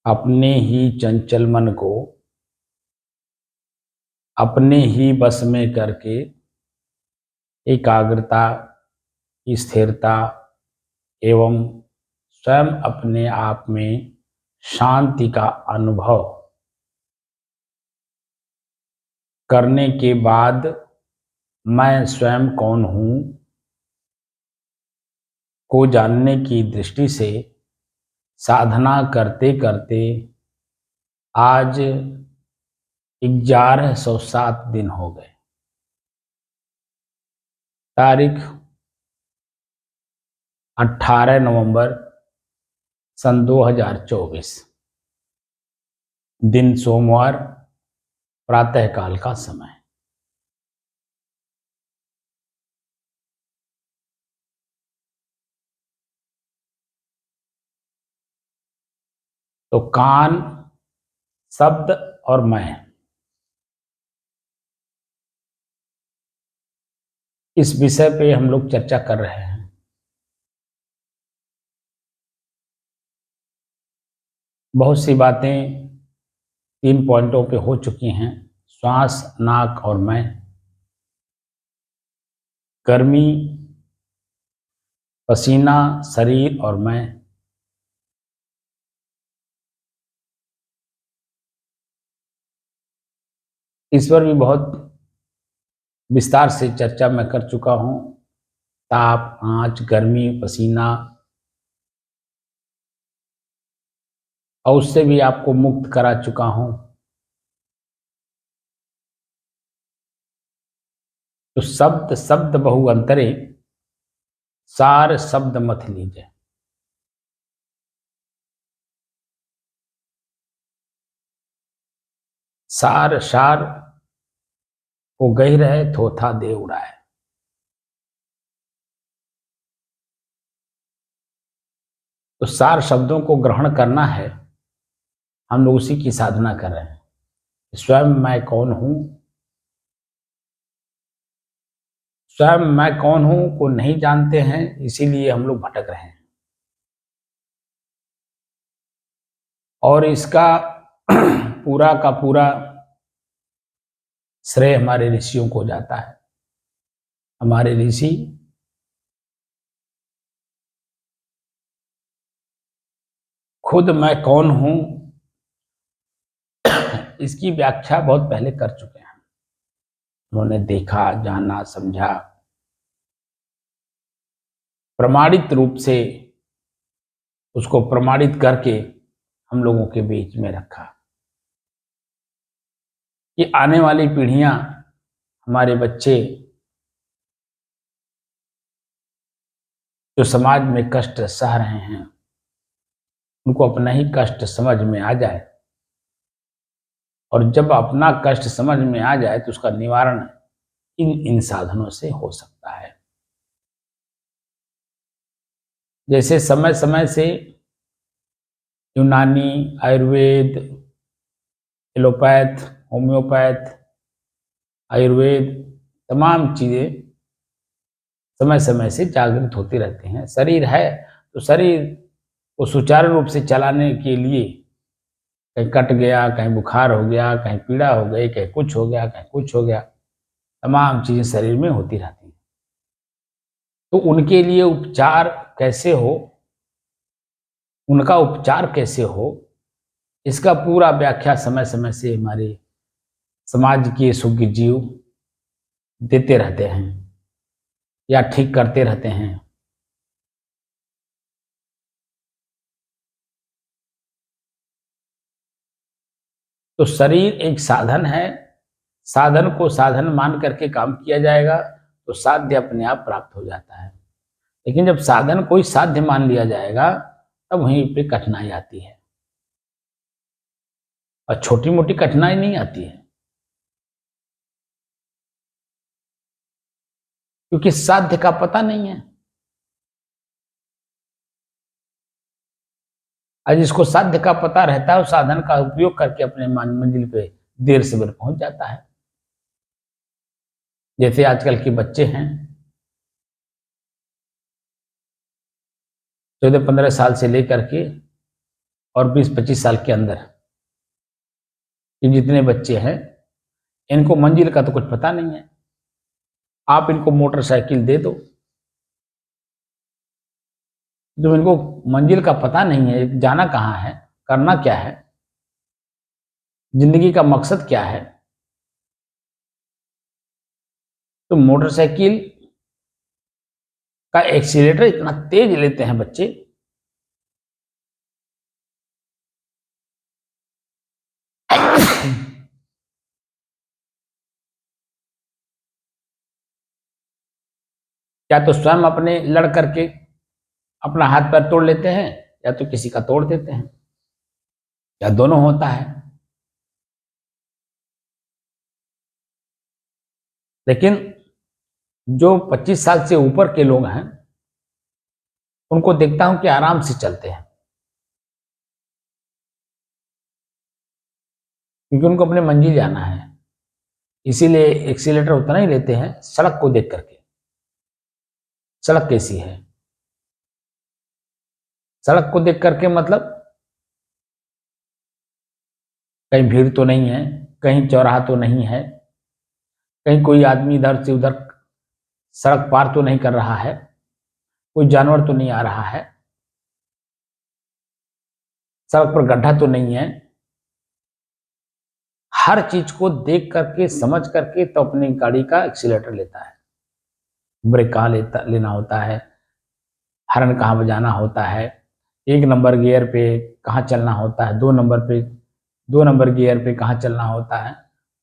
अपने ही चंचल मन को अपने ही बस में करके एकाग्रता, स्थिरता एवं स्वयं अपने आप में शांति का अनुभव करने के बाद मैं स्वयं कौन हूँ को जानने की दृष्टि से साधना करते करते आज 1107 दिन हो गए। तारीख 18 नवंबर सन 2024, दिन सोमवार, प्रातःकाल का समय। तो कान, शब्द और मैं, इस विषय पे हम लोग चर्चा कर रहे हैं। बहुत सी बातें 3 पॉइंटों पे हो चुकी हैं। श्वास, नाक और मैं, गर्मी, पसीना, शरीर और मैं, इस पर भी बहुत विस्तार से चर्चा मैं कर चुका हूँ। ताप, आँच, गर्मी, पसीना, और उससे भी आपको मुक्त करा चुका हूँ। तो शब्द शब्द बहु अंतरे, सार शब्द मत लीजिए। सार सार को गही रहे, थोथा दे उड़ाए। तो सार शब्दों को ग्रहण करना है, हम लोग उसी की साधना कर रहे हैं। स्वयं मैं कौन हूं, स्वयं मैं कौन हूं को नहीं जानते हैं, इसीलिए हम लोग भटक रहे हैं। और इसका पूरा का पूरा श्रेय हमारे ऋषियों को जाता है। हमारे ऋषि खुद मैं कौन हूं इसकी व्याख्या बहुत पहले कर चुके हैं। उन्होंने देखा, जाना, समझा, प्रमाणित रूप से उसको प्रमाणित करके हम लोगों के बीच में रखा कि आने वाली पीढ़ियां, हमारे बच्चे जो समाज में कष्ट सह रहे हैं, उनको अपना ही कष्ट समझ में आ जाए। और जब अपना कष्ट समझ में आ जाए तो उसका निवारण इन साधनों से हो सकता है। जैसे समय समय से यूनानी, आयुर्वेद, एलोपैथ, होम्योपैथ, आयुर्वेद, तमाम चीज़ें समय समय से जागृत होती रहती हैं। शरीर है तो शरीर को सुचारू रूप से चलाने के लिए कहीं कट गया, कहीं बुखार हो गया, कहीं पीड़ा हो गई, कहीं कुछ हो गया, कहीं कुछ हो गया, तमाम चीज़ें शरीर में होती रहती हैं। तो उनके लिए उपचार कैसे हो, उनका उपचार कैसे हो, इसका पूरा व्याख्या समय समय से हमारे समाज के सुज्ञ जीव देते रहते हैं या ठीक करते रहते हैं। तो शरीर एक साधन है, साधन को साधन मान करके काम किया जाएगा तो साध्य अपने आप प्राप्त हो जाता है। लेकिन जब साधन कोई साध्य मान लिया जाएगा तब वहीं पे कठिनाई आती है, और छोटी मोटी कठिनाई नहीं आती है, क्योंकि साध्य का पता नहीं है। आज जिसको साध्य का पता रहता है, उस साधन का उपयोग करके अपने मंजिल पे देर से बेर पहुंच जाता है। जैसे आजकल के बच्चे हैं, 14-15 साल से लेकर के और 20-25 साल के अंदर ये जितने बच्चे हैं, इनको मंजिल का तो कुछ पता नहीं है। आप इनको मोटरसाइकिल दे दो, जब इनको मंजिल का पता नहीं है, जाना कहाँ है, करना क्या है, जिंदगी का मकसद क्या है, तो मोटरसाइकिल का एक्सीलेटर इतना तेज लेते हैं बच्चे, या तो स्वयं अपने लड़ करके अपना हाथ पैर तोड़ लेते हैं, या तो किसी का तोड़ देते हैं, या दोनों होता है। लेकिन जो 25 साल से ऊपर के लोग हैं, उनको देखता हूं कि आराम से चलते हैं, क्योंकि उनको अपने मंजिल जाना है। इसीलिए एक्सीलेटर उतना ही लेते हैं सड़क को देख करके, सड़क कैसी है, सड़क को देख करके मतलब कहीं भीड़ तो नहीं है, कहीं चौराहा तो नहीं है, कहीं कोई आदमी इधर से उधर सड़क पार तो नहीं कर रहा है, कोई जानवर तो नहीं आ रहा है, सड़क पर गड्ढा तो नहीं है। हर चीज को देख करके समझ करके तो अपनी गाड़ी का एक्सीलेटर लेता है। ब्रेक कहाँ लेना होता है, हॉर्न कहाँ बजाना होता है, 1 नंबर गियर पे कहाँ चलना होता है, 2 नंबर गियर पे कहाँ चलना होता है,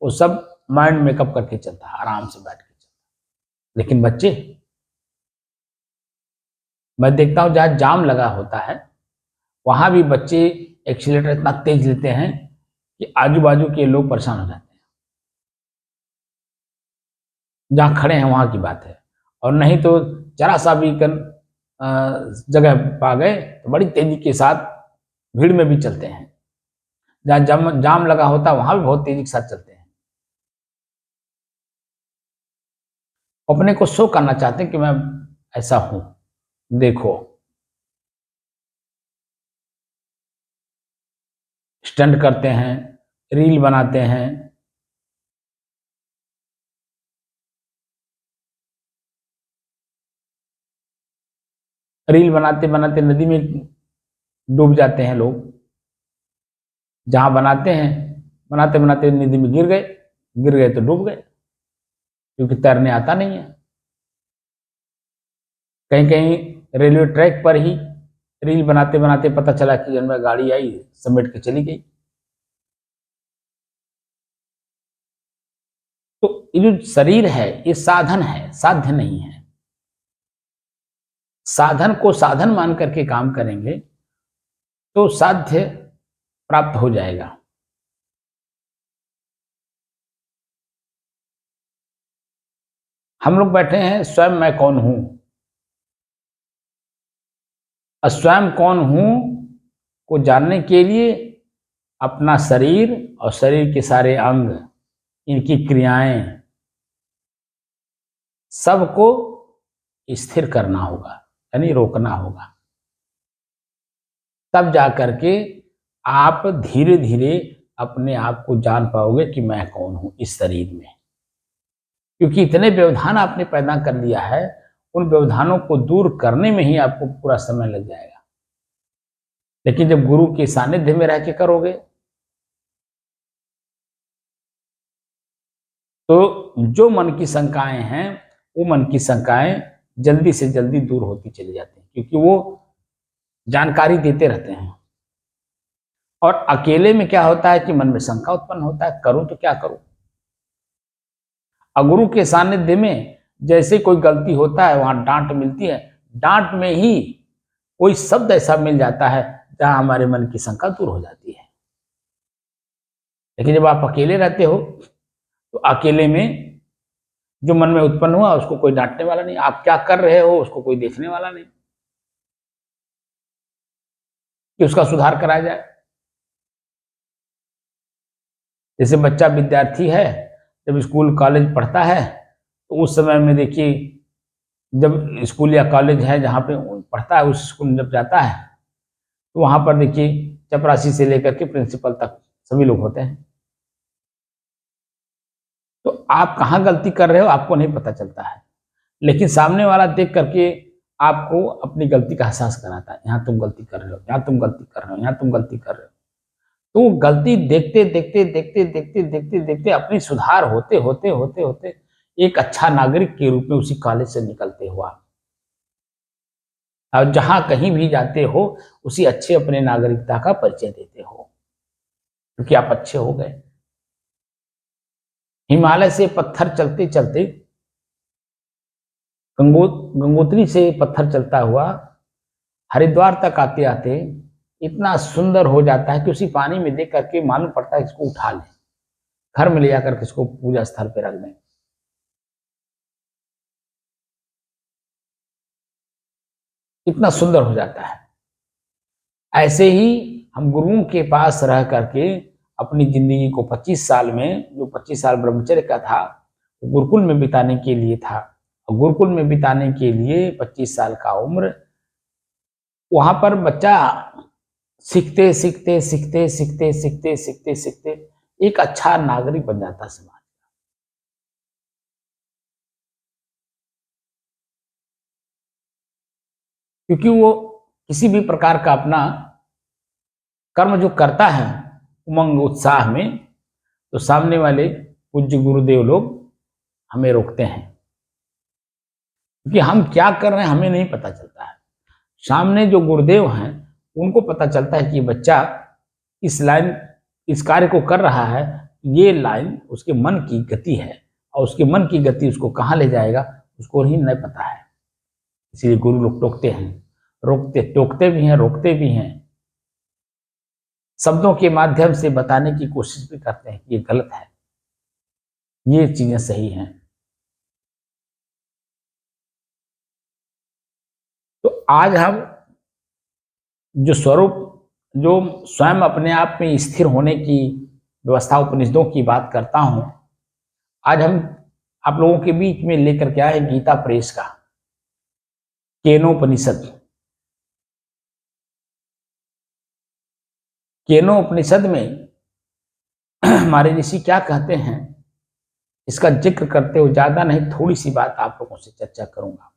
वो सब माइंड मेकअप करके चलता है, आराम से बैठ के चलता है। लेकिन बच्चे, मैं देखता हूँ जहाँ जाम लगा होता है, वहां भी बच्चे एक्सीलेटर इतना तेज लेते हैं कि आजू बाजू के लोग परेशान हो जाते हैं। जहाँ खड़े हैं वहां की बात है, और नहीं तो जरा सा भी जगह पा गए तो बड़ी तेजी के साथ भीड़ में भी चलते हैं। जहाँ जाम लगा होता है वहां भी बहुत तेजी के साथ चलते हैं। अपने को शो करना चाहते हैं कि मैं ऐसा हूं, देखो। स्टंट करते हैं, रील बनाते हैं, रील बनाते बनाते नदी में डूब जाते हैं लोग। जहां बनाते हैं, बनाते बनाते नदी में गिर गए तो डूब गए, क्योंकि तैरने आता नहीं है। कहीं कहीं रेलवे ट्रैक पर ही रील बनाते बनाते पता चला कि जनरल गाड़ी आई, समेट के चली गई। तो ये जो शरीर है, ये साधन है, साध्य नहीं है। साधन को साधन मान करके काम करेंगे तो साध्य प्राप्त हो जाएगा। हम लोग बैठे हैं, स्वयं मैं कौन हूं, और स्वयं कौन हूं को जानने के लिए अपना शरीर और शरीर के सारे अंग, इनकी क्रियाएं सबको स्थिर करना होगा, यानी रोकना होगा। तब जाकर के आप धीरे धीरे अपने आप को जान पाओगे कि मैं कौन हूं इस शरीर में। क्योंकि इतने व्यवधान आपने पैदा कर लिया है, उन व्यवधानों को दूर करने में ही आपको पूरा समय लग जाएगा। लेकिन जब गुरु के सानिध्य में रह के करोगे तो जो मन की शंकाएं हैं, वो मन की शंकाएं जल्दी से जल्दी दूर होती चली जाती हैं, क्योंकि वो जानकारी देते रहते हैं। और अकेले में क्या होता है कि मन में शंका उत्पन्न होता है, करूं तो क्या करूं। अगुरु के सानिध्य में जैसे कोई गलती होता है, वहां डांट मिलती है, डांट में ही कोई शब्द ऐसा मिल जाता है जहां हमारे मन की शंका दूर हो जाती है। लेकिन जब आप अकेले रहते हो तो अकेले में जो मन में उत्पन्न हुआ उसको कोई डांटने वाला नहीं, आप क्या कर रहे हो उसको कोई देखने वाला नहीं कि उसका सुधार कराया जाए। जैसे बच्चा विद्यार्थी है, जब स्कूल कॉलेज पढ़ता है तो उस समय में देखिए, जब स्कूल या कॉलेज है जहाँ पे पढ़ता है, उस स्कूल में जब जाता है तो वहाँ पर देखिए चपरासी से लेकर के प्रिंसिपल तक सभी लोग होते हैं। तो आप कहाँ गलती कर रहे हो आपको नहीं पता चलता है, लेकिन सामने वाला देख करके आपको अपनी गलती का एहसास कराता है, यहाँ तुम गलती कर रहे हो, यहाँ तुम गलती कर रहे हो, यहाँ तुम गलती कर रहे हो। तो गलती देखते देखते देखते देखते देखते देखते अपनी सुधार होते होते होते होते एक अच्छा नागरिक के रूप में उसी कॉलेज से निकलते हो आप, और जहां कहीं भी जाते हो उसी अच्छे अपने नागरिकता का परिचय देते हो, क्योंकि आप अच्छे हो गए। हिमालय से पत्थर चलते चलते गंगोत्री से पत्थर चलता हुआ हरिद्वार तक आते आते इतना सुंदर हो जाता है कि उसी पानी में देख करके मालूम पड़ता है इसको उठा लें, घर में ले जाकर के इसको पूजा स्थल पे रख दें। इतना सुंदर हो जाता है। ऐसे ही हम गुरुओं के पास रह करके अपनी जिंदगी को 25 साल में, जो 25 साल ब्रह्मचर्य का था गुरुकुल में बिताने के लिए था, और गुरुकुल में बिताने के लिए 25 साल का उम्र, वहां पर बच्चा सीखते सीखते सीखते सीखते सीखते सीखते सीखते एक अच्छा नागरिक बन जाता समाज। क्योंकि वो किसी भी प्रकार का अपना कर्म जो करता है उमंग उत्साह में, तो सामने वाले पूज्य गुरुदेव लोग हमें रोकते हैं, क्योंकि हम क्या कर रहे हैं हमें नहीं पता चलता है। सामने जो गुरुदेव हैं उनको पता चलता है कि बच्चा इस लाइन, इस कार्य को कर रहा है, ये लाइन उसके मन की गति है, और उसके मन की गति उसको कहाँ ले जाएगा उसको ही नहीं पता है। इसीलिए गुरु लोग टोकते हैं, रोकते, टोकते भी हैं, रोकते भी हैं, शब्दों के माध्यम से बताने की कोशिश भी करते हैं कि ये गलत है, ये चीजें सही हैं। तो आज हम जो स्वरूप, जो स्वयं अपने आप में स्थिर होने की व्यवस्था उपनिषदों की बात करता हूं, आज हम आप लोगों के बीच में लेकर के आए गीता प्रेस का केनोपनिषद। केनोपनिषद में हमारे ऋषि क्या कहते हैं इसका जिक्र करते हुए ज्यादा नहीं थोड़ी सी बात आप लोगों से चर्चा करूंगा।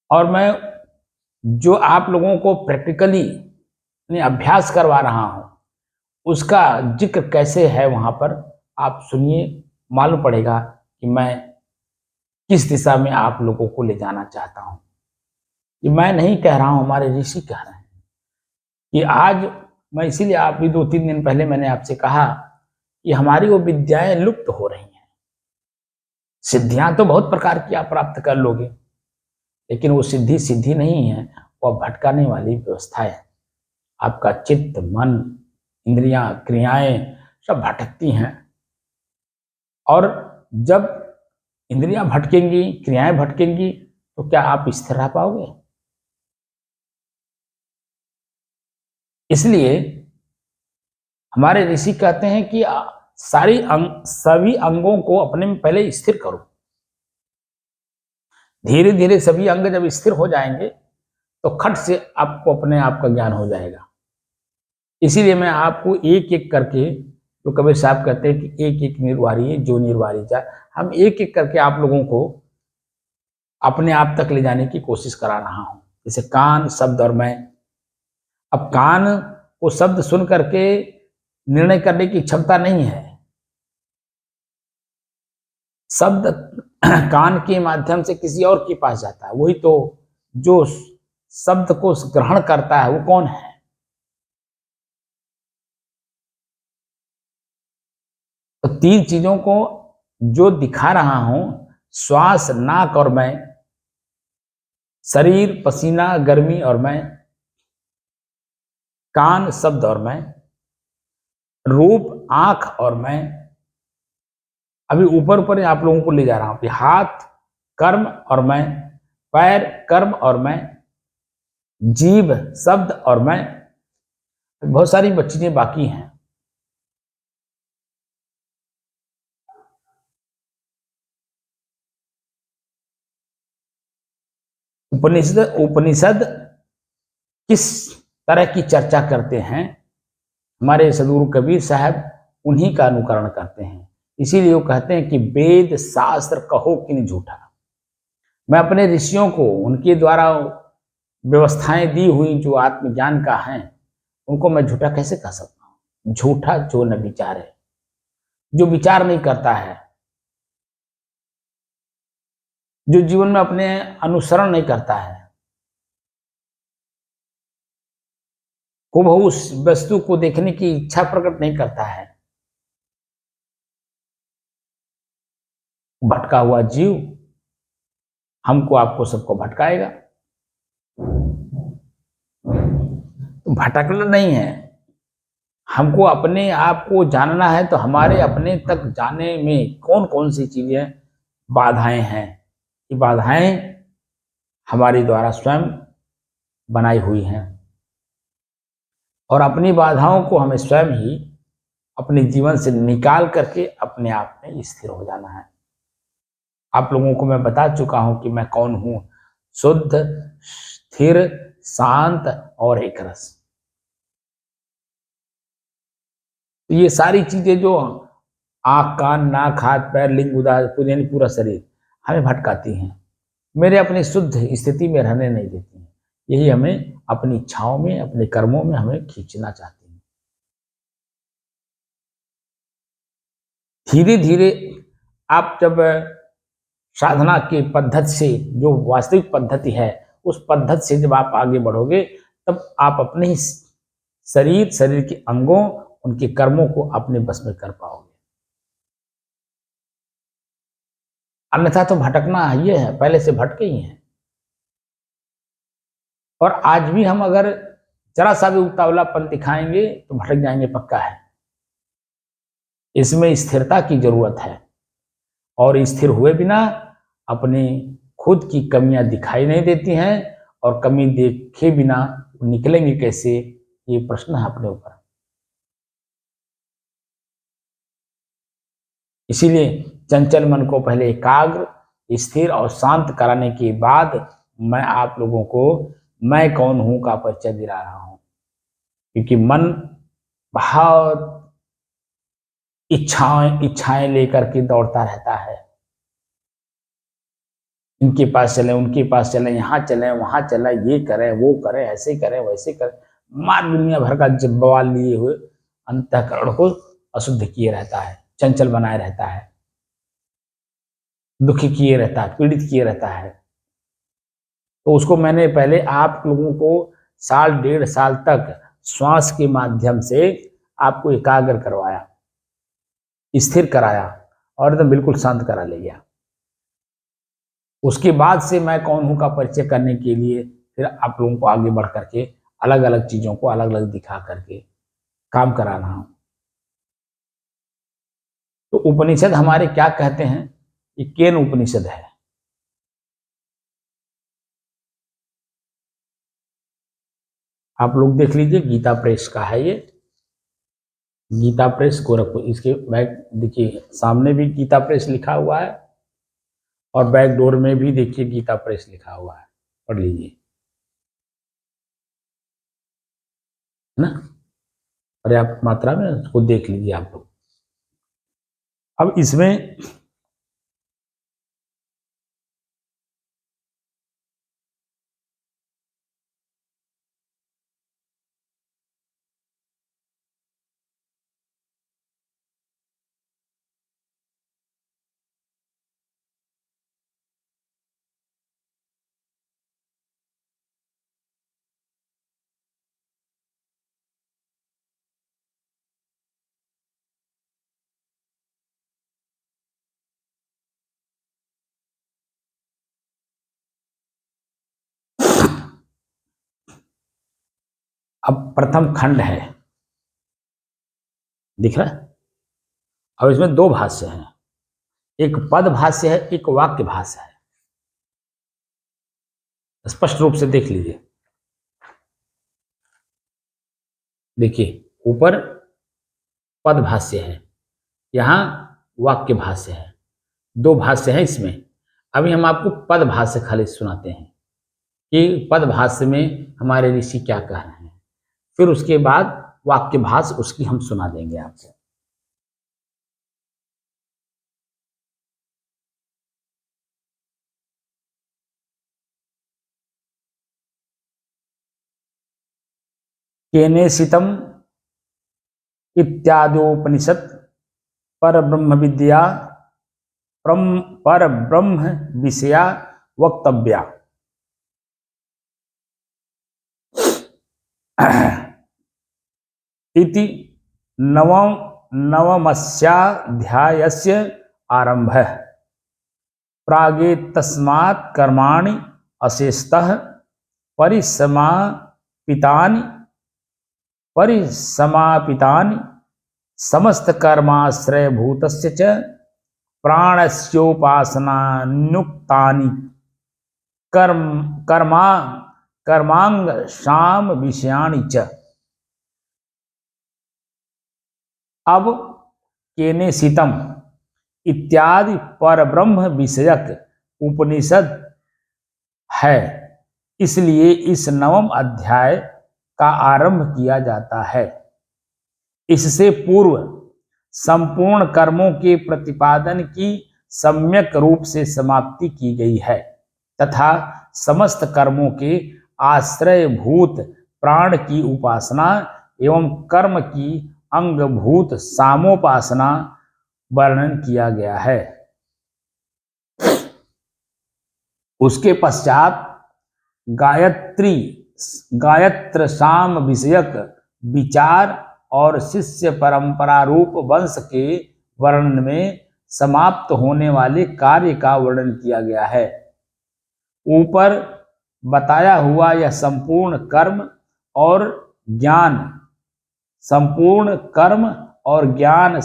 और मैं जो आप लोगों को प्रैक्टिकली अभ्यास करवा रहा हूं उसका जिक्र कैसे है वहां पर आप सुनिए, मालूम पड़ेगा कि मैं किस दिशा में आप लोगों को ले जाना चाहता हूं। ये मैं नहीं कह रहा हूं, हमारे ऋषि कह रहे हैं कि आज मैं, इसीलिए आप भी 2-3 दिन पहले मैंने आपसे कहा कि हमारी वो विद्याएं लुप्त हो रही हैं। सिद्धियां तो बहुत प्रकार की आप प्राप्त कर लोगे, लेकिन वो सिद्धि सिद्धि नहीं है, वह भटकाने वाली व्यवस्था है। आपका चित्त, मन, इंद्रियां, क्रियाएं सब भटकती हैं, और जब इंद्रियां भटकेंगी, क्रियाएं भटकेंगी, तो क्या आप स्थिर रह पाओगे? इसलिए हमारे ऋषि कहते हैं कि सभी अंगों को अपने में पहले स्थिर करो। धीरे धीरे सभी अंग जब स्थिर हो जाएंगे तो खट से आपको अपने आप का ज्ञान हो जाएगा। इसीलिए मैं आपको एक एक करके, तो कबीर साहब कहते हैं कि एक एक निर्वारी जो निर्वारी जाए, हम एक एक करके आप लोगों को अपने आप तक ले जाने की कोशिश करा रहा हूं। जैसे कान, शब्द और मैं। अब कान को शब्द सुन करके निर्णय करने की क्षमता नहीं है। शब्द कान के माध्यम से किसी और के पास जाता है, वही तो जो शब्द को ग्रहण करता है वो कौन है? तो 3 चीजों को जो दिखा रहा हूं, श्वास, नाक और मैं, शरीर, पसीना, गर्मी और मैं, कान, शब्द और मैं, रूप, आंख और मैं। अभी ऊपर ऊपर आप लोगों को ले जा रहा हूं। हाथ, कर्म और मैं, पैर, कर्म और मैं, जीभ, शब्द और मैं, बहुत सारी चीजें बाकी हैं। उपनिषद उपनिषद किस तरह की चर्चा करते हैं, हमारे सदगुरु कबीर साहब उन्हीं का अनुकरण करते हैं। इसीलिए वो कहते हैं कि वेद शास्त्र कहो किन झूठा। मैं अपने ऋषियों को उनके द्वारा व्यवस्थाएं दी हुई जो आत्मज्ञान का है, उनको मैं झूठा कैसे कह सकता हूँ? झूठा जो न विचार है, जो विचार नहीं करता है, जो जीवन में अपने अनुसरण नहीं करता है, हुबहू उस वस्तु को देखने की इच्छा प्रकट नहीं करता है, भटका हुआ जीव हमको आपको सबको भटकाएगा। तो भटकना नहीं है, हमको अपने आप को जानना है। तो हमारे अपने तक जाने में कौन कौन सी चीजें बाधाएं हैं, ये बाधाएं हमारे द्वारा स्वयं बनाई हुई हैं, और अपनी बाधाओं को हमें स्वयं ही अपने जीवन से निकाल करके अपने आप में स्थिर हो जाना है। आप लोगों को मैं बता चुका हूं कि मैं कौन हूं। शुद्ध, स्थिर, शांत और एक रस। तो ये सारी चीजें जो आँख, कान, नाक, हाथ, पैर, लिंग, उदार यानी पूरा शरीर हमें भटकाती हैं, मेरे अपनी शुद्ध स्थिति में रहने नहीं देती हैं। यही हमें अपनी इच्छाओं में, अपने कर्मों में हमें खींचना चाहती हैं। धीरे धीरे आप जब साधना की पद्धति से, जो वास्तविक पद्धति है, उस पद्धति से जब आप आगे बढ़ोगे, तब आप अपने ही शरीर के अंगों, उनके कर्मों को अपने बस में कर पाओगे। अन्यथा तो भटकना ये है, पहले से भटके ही हैं। और आज भी हम अगर जरा सा भी उतावलापन दिखाएंगे तो भटक जाएंगे, पक्का है। इसमें स्थिरता की जरूरत है, और स्थिर हुए बिना अपनी खुद की कमियां दिखाई नहीं देती हैं, और कमी देखे बिना निकलेंगे कैसे, ये प्रश्न है अपने ऊपर। इसीलिए चंचल मन को पहले एकाग्र, स्थिर और शांत कराने के बाद मैं आप लोगों को मैं कौन हूं का परिचय दिला रहा हूं। क्योंकि मन बहुत इच्छाएं लेकर के दौड़ता रहता है। इनके पास चले, उनके पास चले, यहाँ चले, वहां चले, ये करें, वो करें, ऐसे करें, वैसे करें, मार दुनिया भर का बवाल लिए हुए अंतःकरण को अशुद्ध किए रहता है, चंचल बनाए रहता है, दुखी किए रहता है, पीड़ित किए रहता है। तो उसको मैंने पहले आप लोगों को साल, 1.5 साल तक श्वास के माध्यम से आपको एकाग्र करवाया, स्थिर कराया, और एकदम बिल्कुल शांत करा ले गया। उसके बाद से मैं कौन हूं का परिचय करने के लिए फिर आप लोगों को आगे बढ़ करके अलग अलग चीजों को अलग अलग दिखा करके काम करा रहा हूं। तो उपनिषद हमारे क्या कहते हैं? ये केन उपनिषद है। आप लोग देख लीजिए, गीता प्रेस का है ये, गीता प्रेस गोरखपुर। इसके बैक देखिए, सामने भी गीता प्रेस लिखा हुआ है, और बैक डोर में भी देखिए गीता प्रेस लिखा हुआ है, पढ़ लीजिए ना, पर्याप्त मात्रा में उसको देख लीजिए आप लोग। अब इसमें अब प्रथम खंड है, दिख रहा है? अब इसमें 2 भाष्य हैं, एक पद भाष्य है, एक वाक्य भाष्य है। स्पष्ट रूप से देख लीजिए। देखिए, ऊपर पद भाष्य है, यहाँ वाक्य भाष्य है। 2 भाष्य है इसमें। अभी हम आपको पद भाष्य खाली सुनाते हैं कि पदभाष्य में हमारे ऋषि क्या कह रहे हैं, फिर उसके बाद वाक्य भाष्य उसकी हम सुना देंगे आपको। केनेशितम इत्यादोपनिषद पर ब्रह्म विद्या पर ब्रह्म विषया वक्तव्या। इति नवमस्याध्यायस्य आरंभः। प्रागेतस्मात् कर्माणि अशेषतः परिसमापितानि समस्त कर्माश्रयभूतस्य च प्राणस्योपासनानुक्तानि कर्मांग विषयाणि च। अब केनेशितम इत्यादि परब्रह्म विषयक उपनिषद है, इसलिए इस नवम अध्याय का आरंभ किया जाता है। इससे पूर्व संपूर्ण कर्मों के प्रतिपादन की सम्यक रूप से समाप्ति की गई है तथा समस्त कर्मों के आश्रयभूत प्राण की उपासना एवं कर्म की अंगभूत सामोपासना वर्णन किया गया है। उसके पश्चात गायत्र साम विषयक विचार और शिष्य परंपरा रूप वंश के वर्णन में समाप्त होने वाले कार्य का वर्णन किया गया है। ऊपर बताया हुआ यह संपूर्ण कर्म और ज्ञान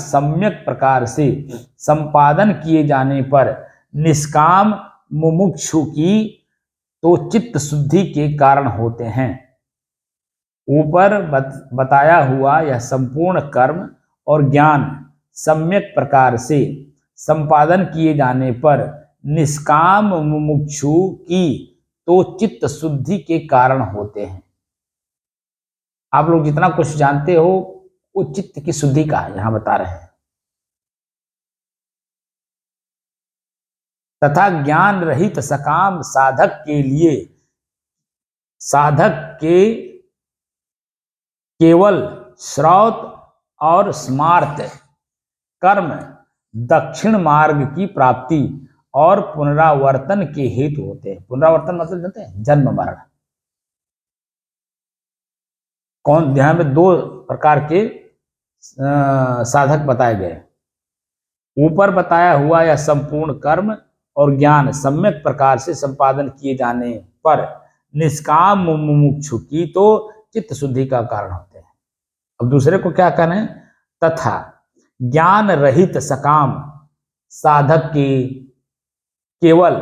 सम्यक प्रकार से संपादन किए जाने पर निष्काम मुमुक्षु की तो चित्त शुद्धि के कारण होते हैं। ऊपर बताया हुआ यह संपूर्ण कर्म और ज्ञान सम्यक प्रकार से संपादन किए जाने पर निष्काम मुमुक्षु की तो चित्त शुद्धि के कारण होते हैं। आप लोग जितना कुछ जानते हो वो चित्त की शुद्धि का यहां बता रहे हैं। तथा ज्ञान रहित सकाम साधक के केवल श्रौत और स्मार्त कर्म दक्षिण मार्ग की प्राप्ति और पुनरावर्तन के हेतु होते हैं। पुनरावर्तन मतलब जानते हैं, जन्म मरण। कौन ध्यान में दो प्रकार के साधक बताए गए। ऊपर बताया हुआ यह संपूर्ण कर्म और ज्ञान सम्यक प्रकार से संपादन किए जाने पर निष्काम मुमुक्षु की तो चित्त शुद्धि का कारण होते हैं। अब दूसरे को क्या कहना है, तथा ज्ञान रहित सकाम साधक के केवल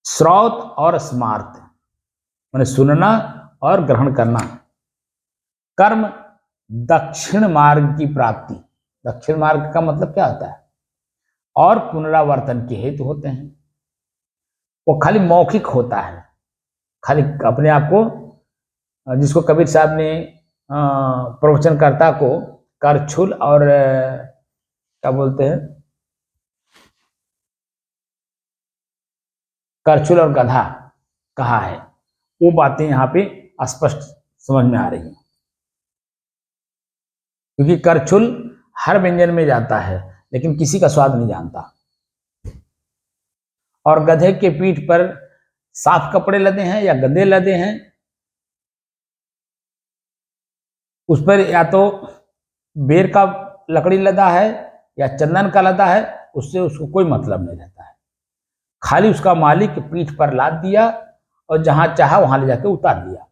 श्रौत और स्मार्त माने सुनना और ग्रहण करना कर्म दक्षिण मार्ग की प्राप्ति, दक्षिण मार्ग का मतलब क्या होता है, और पुनरावर्तन के हेतु होते हैं। वो खाली मौखिक होता है, खाली अपने आप को, जिसको कबीर साहब ने प्रवचनकर्ता को करछुल और क्या बोलते हैं, करछुल और गधा कहा है, वो बातें यहाँ पे स्पष्ट समझ में आ रही हैं। क्योंकि करछुल हर व्यंजन में जाता है लेकिन किसी का स्वाद नहीं जानता, और गधे के पीठ पर साफ कपड़े लदे हैं या गंदे लदे हैं, उस पर या तो बेर का लकड़ी लदा है या चंदन का लदा है, उससे उसको कोई मतलब नहीं रहता है। खाली उसका मालिक पीठ पर लाद दिया और जहां चाहा वहां ले जाके उतार लिया,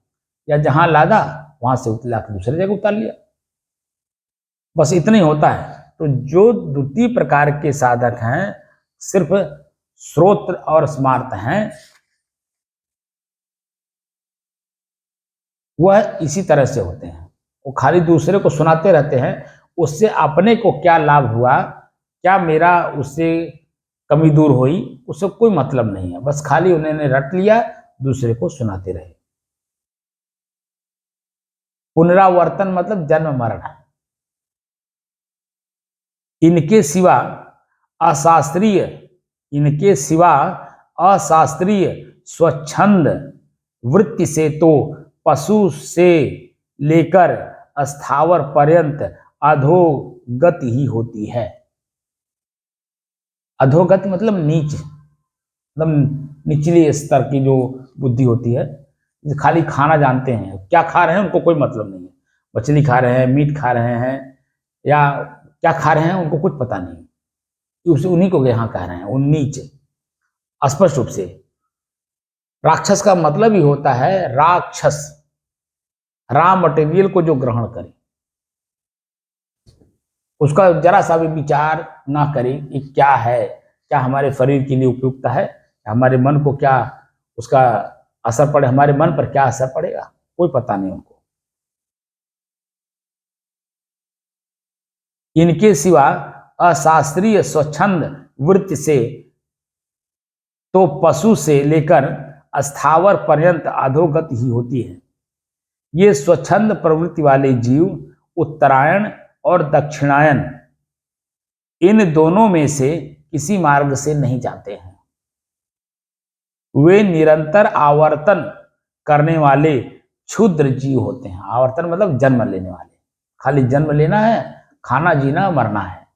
या जहां लादा वहां से उतला के दूसरी जगह उतार लिया, बस इतना ही होता है। तो जो द्वितीय प्रकार के साधक हैं, सिर्फ श्रोत्र और स्मार्त हैं, वह इसी तरह से होते हैं। वो खाली दूसरे को सुनाते रहते हैं, उससे अपने को क्या लाभ हुआ, क्या मेरा उससे कमी दूर हुई, उससे कोई मतलब नहीं है। बस खाली उन्होंने रट लिया, दूसरे को सुनाते रहे। पुनरावर्तन मतलब जन्म मरण। इनके सिवा अशास्त्रीय स्वच्छंद वृत्ति से तो पशु से लेकर स्थावर पर्यंत अधोगति ही होती है। अधोगति मतलब नीच, मतलब निचले स्तर की जो बुद्धि होती है। खाली खाना जानते हैं, क्या खा रहे हैं उनको कोई मतलब नहीं है। मछली खा रहे हैं, मीट खा रहे हैं, या क्या खा रहे हैं उनको कुछ पता नहीं। उन्हीं को यहाँ कह रहे हैं उन नीच। स्पष्ट रूप से राक्षस का मतलब ही होता है राक्षस, रॉ मटेरियल को जो ग्रहण करे, उसका जरा सा भी विचार ना करे कि क्या है, क्या हमारे शरीर के लिए उपयुक्त है, हमारे मन को क्या उसका असर पड़े, हमारे मन पर क्या असर पड़ेगा, कोई पता नहीं उनको। इनके सिवा अशास्त्रीय स्वच्छंद वृत्ति से तो पशु से लेकर स्थावर पर्यंत अधोगति ही होती है। ये स्वच्छंद प्रवृत्ति वाले जीव उत्तरायण और दक्षिणायन इन दोनों में से किसी मार्ग से नहीं जाते हैं। वे निरंतर आवर्तन करने वाले क्षुद्र जीव होते हैं। आवर्तन मतलब जन्म लेने वाले, खाली जन्म लेना है, खाना जीना मरना है,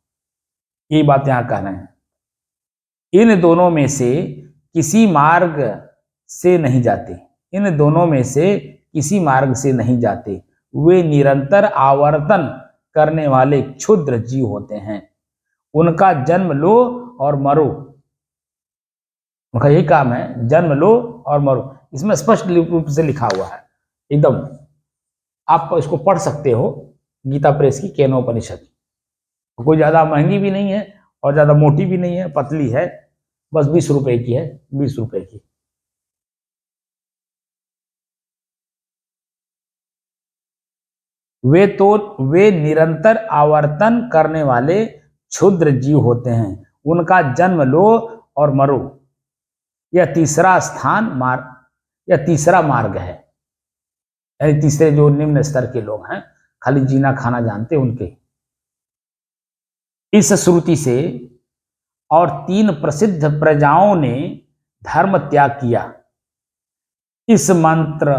ये बात यहां कह रहे हैं। इन दोनों में से किसी मार्ग से नहीं जाते, इन दोनों में से किसी मार्ग से नहीं जाते। वे निरंतर आवर्तन करने वाले क्षुद्र जीव होते हैं। उनका जन्म लो और मरो, उनका यही काम है, जन्म लो और मरो। इसमें स्पष्ट रूप से लिखा हुआ है एकदम, आप इसको पढ़ सकते हो, गीता प्रेस की केनोपनिषद। कोई ज्यादा महंगी भी नहीं है और ज्यादा मोटी भी नहीं है, पतली है, बस 20 रुपए की है, 20 रुपए की। वे निरंतर आवर्तन करने वाले क्षुद्र जीव होते हैं। उनका जन्म लो और मरो, यह तीसरा मार्ग है। यानी तीसरे जो निम्न स्तर के लोग हैं, खाली जीना खाना जानते, उनके। इस श्रुति से और 3 प्रसिद्ध प्रजाओं ने धर्म त्याग किया। इस मंत्र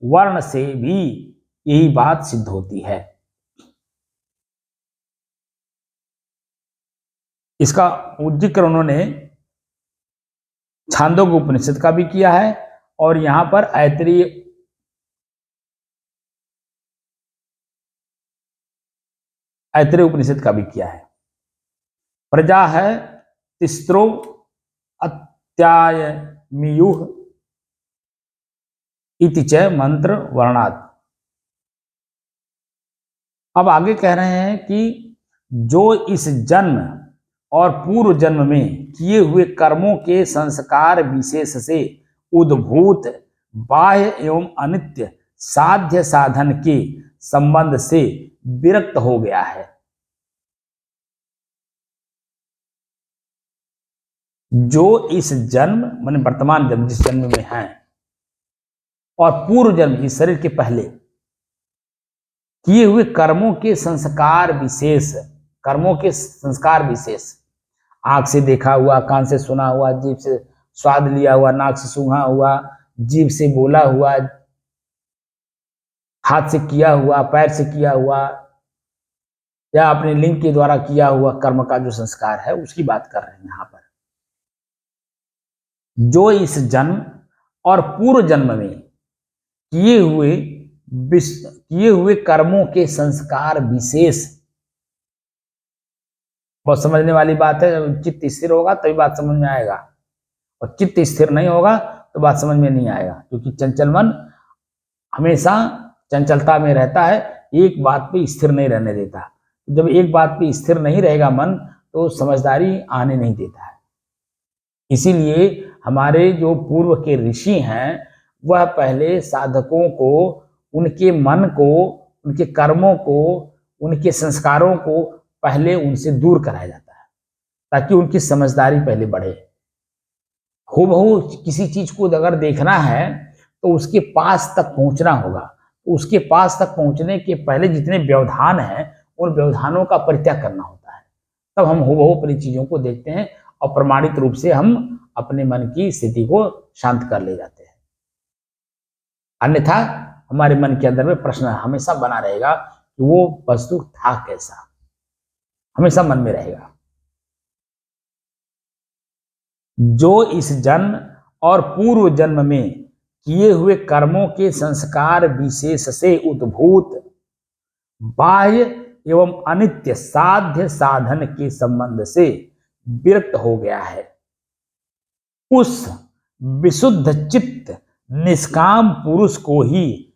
वर्ण से भी यही बात सिद्ध होती है। इसका जिक्र उन्होंने छांदोग्य उपनिषद का भी किया है और यहां पर ऐतरेय उपनिषद का भी किया है। प्रजा है तिस्रो अत्यायमियुः इति च मंत्र वर्णात्। अब आगे कह रहे हैं कि जो इस जन्म और पूर्व जन्म में किए हुए कर्मों के संस्कार विशेष से उद्भूत बाह्य एवं अनित्य साध्य साधन के संबंध से विरक्त हो गया है, जो इस जन्म माने वर्तमान जन्म जिस जन्म में है और पूर्व जन्म इस शरीर के पहले किए हुए कर्मों के संस्कार विशेष, आंख से देखा हुआ, कान से सुना हुआ, जीभ से स्वाद लिया हुआ, नाक से सूंघा हुआ, जीभ से बोला हुआ, हाथ से किया हुआ, पैर से किया हुआ, या अपने लिंग के द्वारा किया हुआ कर्म का जो संस्कार है उसकी बात कर रहे हैं यहां पर। जो इस जन्म और पूर्व जन्म में किए हुए कर्मों के संस्कार विशेष, बहुत समझने वाली बात है। चित्त स्थिर होगा तभी बात समझ में आएगा, और चित्त स्थिर नहीं होगा तो बात समझ में नहीं आएगा, क्योंकि चंचल मन हमेशा चंचलता में रहता है, एक बात पे स्थिर नहीं रहने देता। जब एक बात पे स्थिर नहीं रहेगा मन, तो समझदारी आने नहीं देता है। इसीलिए हमारे जो पूर्व के ऋषि हैं, वह पहले साधकों को, उनके मन को, उनके कर्मों को, उनके संस्कारों को पहले उनसे दूर कराया जाता है, ताकि उनकी समझदारी पहले बढ़े। हूबहू किसी चीज को अगर देखना है तो उसके पास तक पहुंचना होगा। तो उसके पास तक पहुंचने के पहले जितने व्यवधान हैं उन व्यवधानों का परित्याग करना होता है, तब हम हूबहू अपनी चीजों को देखते हैं और प्रमाणित रूप से हम अपने मन की स्थिति को शांत कर ले जाते हैं। अन्यथा हमारे मन के अंदर में प्रश्न हमेशा बना रहेगा कि वो वस्तु था कैसा, हमेशा मन में रहेगा। जो इस जन्म और पूर्व जन्म में किए हुए कर्मों के संस्कार विशेष से उद्भूत बाह्य एवं अनित्य साध्य साधन के संबंध से विरक्त हो गया है, उस विशुद्ध चित्त निष्काम पुरुष को ही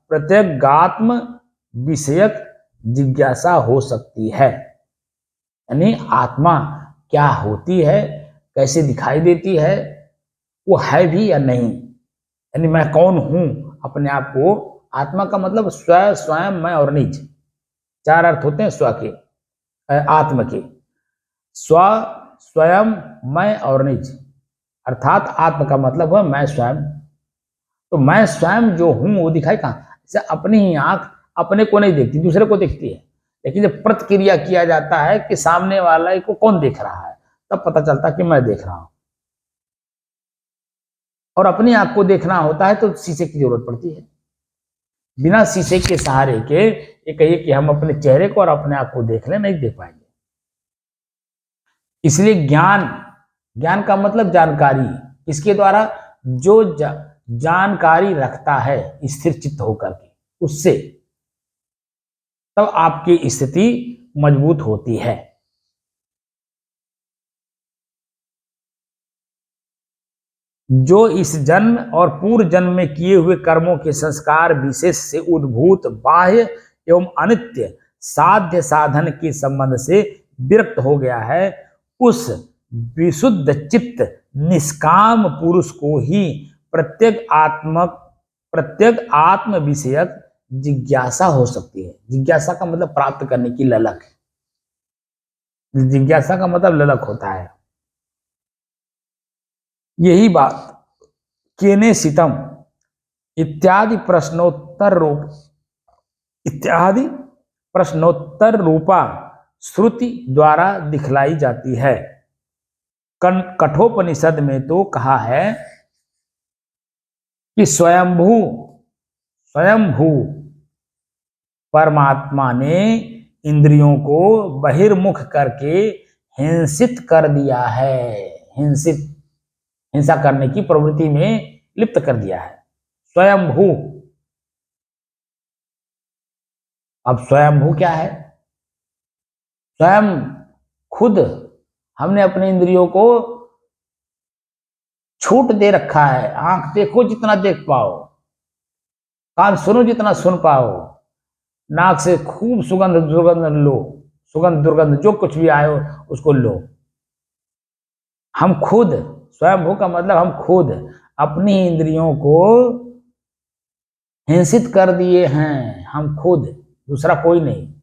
प्रत्यगात्म विषयक जिज्ञासा हो सकती है। यानी आत्मा क्या होती है, कैसे दिखाई देती है, वो है भी या नहीं, यानी मैं कौन हूं, अपने आप को। आत्मा का मतलब स्व, स्वयं, मैं और निज, चार अर्थ होते हैं स्व के, आत्म के। स्व, स्वयं, मैं और निज, अर्थात आत्म का मतलब है मैं स्वयं। तो मैं स्वयं जो हूं वो दिखाई कहां? जैसे अपनी ही आंख अपने को नहीं देखती, दूसरे को देखती है, लेकिन जब प्रतिक्रिया किया जाता है कि सामने वाला को कौन देख रहा है, तब पता चलता कि मैं देख रहा हूं। और अपनी आंख को देखना होता है तो शीशे की जरूरत पड़ती है। बिना शीशे के सहारे के ये कहिए कि हम अपने चेहरे को और अपने आप को देख लें, नहीं देख पाएंगे। इसलिए ज्ञान, ज्ञान का मतलब जानकारी, इसके द्वारा जो जानकारी रखता है स्थिर चित्त होकर के, उससे तब आपकी स्थिति मजबूत होती है। जो इस जन्म और पूर्व जन्म में किए हुए कर्मों के संस्कार विशेष से उद्भूत बाह्य एवं अनित्य साध्य साधन के संबंध से विरक्त हो गया है, उस विशुद्ध चित्त निष्काम पुरुष को ही प्रत्येक आत्म विषयक जिज्ञासा हो सकती है। जिज्ञासा का मतलब प्राप्त करने की ललक। जिज्ञासा का मतलब ललक होता है। यही बात केने सितम इत्यादि प्रश्नोत्तर रूपा श्रुति द्वारा दिखलाई जाती है। कठोपनिषद में तो कहा है कि स्वयंभू परमात्मा ने इंद्रियों को बहिर्मुख करके हिंसित कर दिया है। हिंसा करने की प्रवृत्ति में लिप्त कर दिया है। स्वयंभू। अब स्वयंभू क्या है? स्वयं खुद हमने अपने इंद्रियों को छूट दे रखा है। आंख देखो जितना देख पाओ, कान सुनो जितना सुन पाओ, नाक से खूब सुगंध दुर्गंध लो, सुगंध दुर्गंध जो कुछ भी आए उसको लो। हम खुद, स्वयंभू का मतलब हम खुद अपनी इंद्रियों को हिंसित कर दिए हैं। हम खुद, दूसरा कोई नहीं।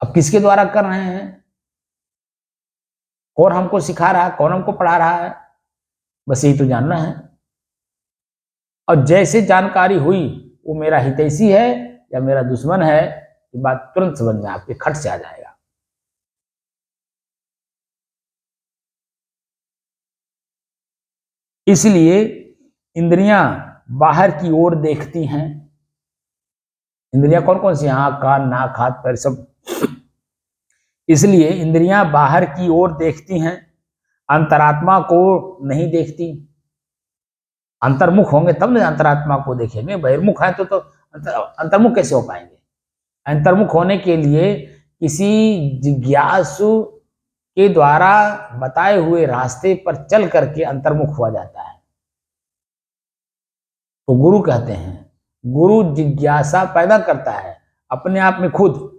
अब किसके द्वारा कर रहे हैं? कौन हमको सिखा रहा है, कौन हमको पढ़ा रहा है? बस यही तो जानना है। और जैसे जानकारी हुई वो मेरा हितैषी है या मेरा दुश्मन है, ये बात तुरंत समझ में आपके खट से आ जाएगा। इसलिए इंद्रियां बाहर की ओर देखती हैं। इंद्रियां कौन कौन सी? आंख, कान, नाक, हाथ, पैर, सब। इसलिए इंद्रियां बाहर की ओर देखती हैं, अंतरात्मा को नहीं देखती। अंतर्मुख होंगे तब ना अंतरात्मा को देखेंगे। बहिर्मुख है तो अंतर्मुख कैसे हो पाएंगे? अंतर्मुख होने के लिए किसी जिज्ञासु के द्वारा बताए हुए रास्ते पर चल करके अंतर्मुख हुआ जाता है। तो गुरु कहते हैं, गुरु जिज्ञासा पैदा करता है अपने आप में खुद।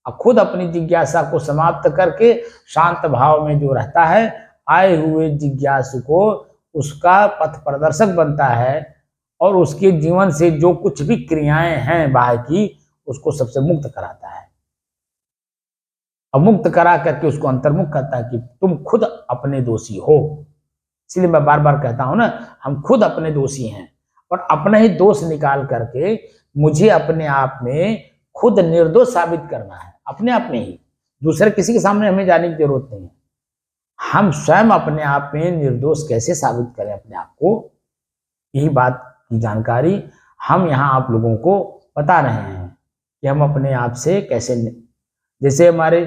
अब खुद अपनी जिज्ञासा को समाप्त करके शांत भाव में जो रहता है, आए हुए जिज्ञासु को उसका पथ प्रदर्शक बनता है और उसके जीवन से जो कुछ भी क्रियाएं हैं बाहर की, उसको सबसे मुक्त कराता है। अमुक्त करा करके उसको अंतर्मुख करता है कि तुम खुद अपने दोषी हो। इसलिए मैं बार बार कहता हूं ना, हम खुद अपने दोषी हैं और अपना ही दोष निकाल करके मुझे अपने आप में खुद निर्दोष साबित करना है, अपने आप में ही। दूसरे किसी के सामने हमें जाने की जरूरत नहीं है। हम स्वयं अपने आप में निर्दोष कैसे साबित करें अपने आप को, यही बात की जानकारी हम यहाँ आप लोगों को बता रहे हैं कि हम अपने आप से कैसे। जैसे हमारे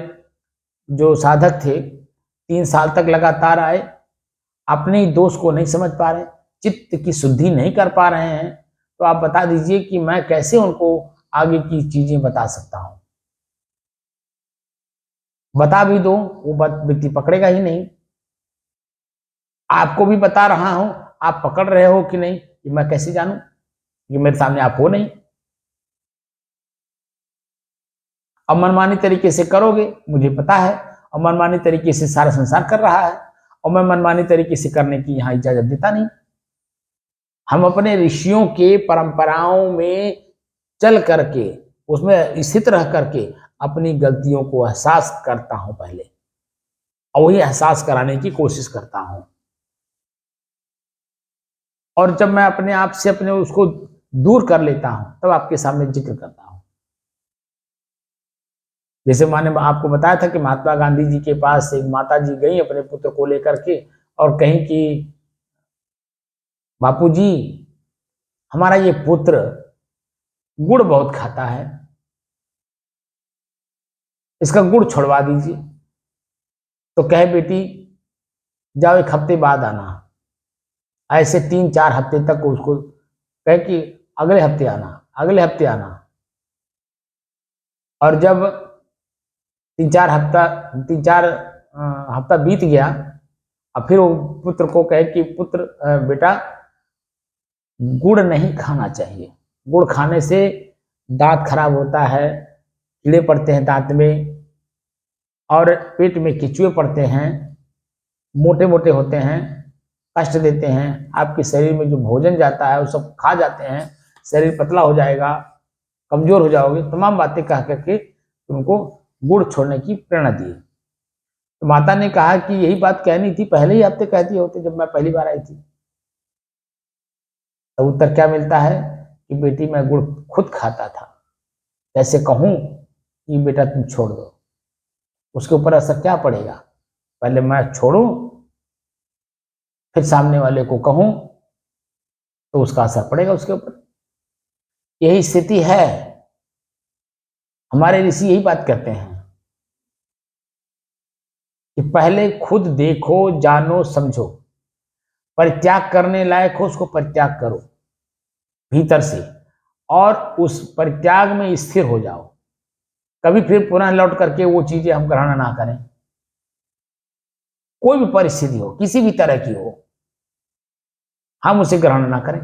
जो साधक थे 3 साल तक लगातार आए, अपने दोष को नहीं समझ पा रहे, चित्त की शुद्धि नहीं कर पा रहे हैं, तो आप बता दीजिए कि मैं कैसे उनको आगे की चीजें बता सकता हूं। बता भी दो वो व्यक्ति पकड़ेगा ही नहीं। आपको भी बता रहा हूं, आप पकड़ रहे हो कि नहीं कि मैं कैसे जानूं कि मेरे सामने आप हो नहीं। अब मनमानी तरीके से करोगे, मुझे पता है, और मनमानी तरीके से सारा संसार कर रहा है, और मैं मनमानी तरीके से करने की यहां इजाजत देता नहीं। हम अपने ऋषियों के परंपराओं में चल करके, उसमें स्थित रह करके अपनी गलतियों को एहसास करता हूं पहले, और वही एहसास कराने की कोशिश करता हूं। और जब मैं अपने आप से अपने उसको दूर कर लेता हूं, तब आपके सामने जिक्र करता हूं। जैसे मैंने आपको बताया था कि महात्मा गांधी जी के पास एक माता जी गई अपने पुत्र को लेकर के और कहीं कि बापूजी, हमारा ये पुत्र गुड़ बहुत खाता है, इसका गुड़ छुड़वा दीजिए। तो कहे बेटी जाओ 1 हफ्ते बाद आना। ऐसे 3-4 हफ्ते तक उसको कहे कि अगले हफ्ते आना, अगले हफ्ते आना। और जब 3-4 हफ्ता बीत गया, और फिर वो पुत्र को कहे कि पुत्र बेटा गुड़ नहीं खाना चाहिए, गुड़ खाने से दांत खराब होता है, कीड़े पड़ते हैं दांत में, और पेट में केचुए पड़ते हैं, मोटे मोटे होते हैं, कष्ट देते हैं, आपके शरीर में जो भोजन जाता है वो सब खा जाते हैं, शरीर पतला हो जाएगा, कमजोर हो जाओगे। तमाम बातें कह करके उनको गुड़ छोड़ने की प्रेरणा दी। तो माता ने कहा कि यही बात कहनी थी, पहले ही हफ्ते कहती होते जब मैं पहली बार आई थी। तो उत्तर क्या मिलता है कि बेटी मैं गुड़ खुद खाता था, कैसे कहूं कि बेटा तुम छोड़ दो, उसके ऊपर असर क्या पड़ेगा, पहले मैं छोड़ूं फिर सामने वाले को कहूं तो उसका असर पड़ेगा उसके ऊपर। यही स्थिति है, हमारे ऋषि यही बात कहते हैं कि पहले खुद देखो, जानो, समझो, परित्याग करने लायक हो उसको परित्याग करो भीतर से, और उस परित्याग में स्थिर हो जाओ। कभी फिर पुनः लौट करके वो चीजें हम ग्रहण ना करें। कोई भी परिस्थिति हो, किसी भी तरह की हो, हम उसे ग्रहण ना करें,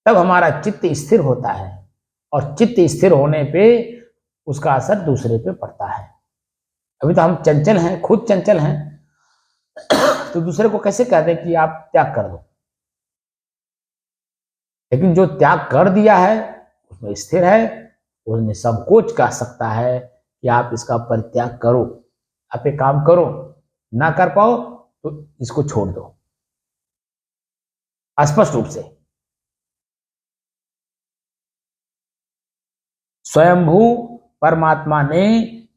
तब हमारा चित्त स्थिर होता है, और चित्त स्थिर होने पे उसका असर दूसरे पे पड़ता है। अभी तो हम चंचल हैं, खुद चंचल हैं, तो दूसरे को कैसे कह दें कि आप त्याग कर दो। लेकिन जो त्याग कर दिया है उसमें स्थिर है, उसमें संकोच कह सकता है कि आप इसका परित्याग करो, आप एक काम करो, ना कर पाओ तो इसको छोड़ दो, स्पष्ट रूप से। स्वयंभू परमात्मा ने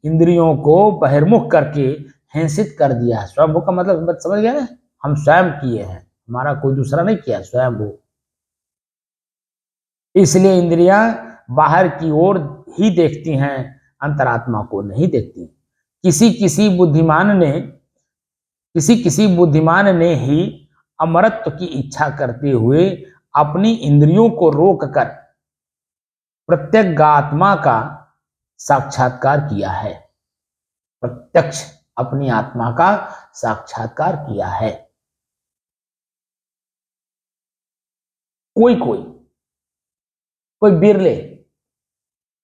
इंद्रियों को बहिर्मुख करके हिंसित कर दिया। स्वयंभू का मतलब समझ गया ना, हम स्वयं किए हैं, हमारा कोई दूसरा नहीं किया, स्वयंभू। इसलिए इंद्रियां बाहर की ओर ही देखती हैं, अंतरात्मा को नहीं देखती। किसी किसी बुद्धिमान ने ही अमरत्व की इच्छा करते हुए अपनी इंद्रियों को रोककर प्रत्यगात्मा का साक्षात्कार किया है। प्रत्यक्ष अपनी आत्मा का साक्षात्कार किया है। कोई बिरले,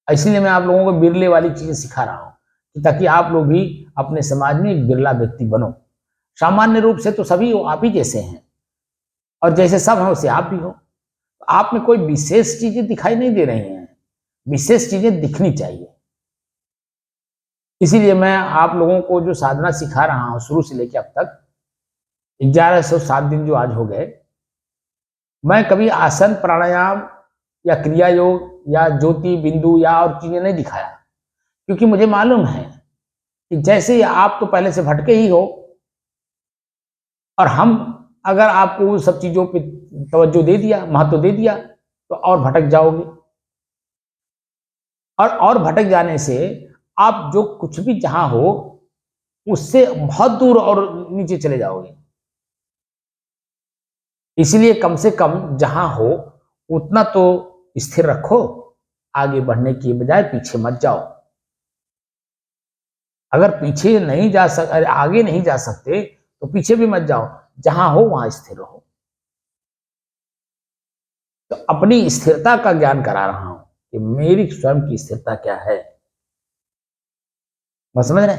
इसलिए मैं आप लोगों को बिरले वाली चीजें सिखा रहा हूं ताकि आप लोग भी अपने समाज में एक बिरला व्यक्ति बनो। सामान्य रूप से तो सभी आप ही जैसे हैं, और जैसे सब हैं वैसे आप भी हो। आप में कोई विशेष चीजें दिखाई नहीं दे रही हैं, विशेष चीजें दिखनी चाहिए। इसीलिए मैं आप लोगों को जो साधना सिखा रहा हूं शुरू से लेकर अब तक 1107 दिन जो आज हो गए, मैं कभी आसन प्राणायाम या क्रिया योग या ज्योति बिंदु या और चीजें नहीं दिखाया, क्योंकि मुझे मालूम है कि जैसे आप तो पहले से भटके ही हो, और हम अगर आपको उन सब चीजों पे तवज्जो दे दिया, महत्व दे दिया, तो और भटक जाओगे, और भटक जाने से आप जो कुछ भी जहां हो उससे बहुत दूर और नीचे चले जाओगे। इसलिए कम से कम जहां हो उतना तो स्थिर रखो, आगे बढ़ने की बजाय पीछे मत जाओ। अगर पीछे नहीं जा सक आगे नहीं जा सकते तो पीछे भी मत जाओ, जहां हो वहां स्थिर रहो। तो अपनी स्थिरता का ज्ञान करा रहा हूं कि मेरी स्वयं की स्थिरता क्या है। मैं समझ रहे,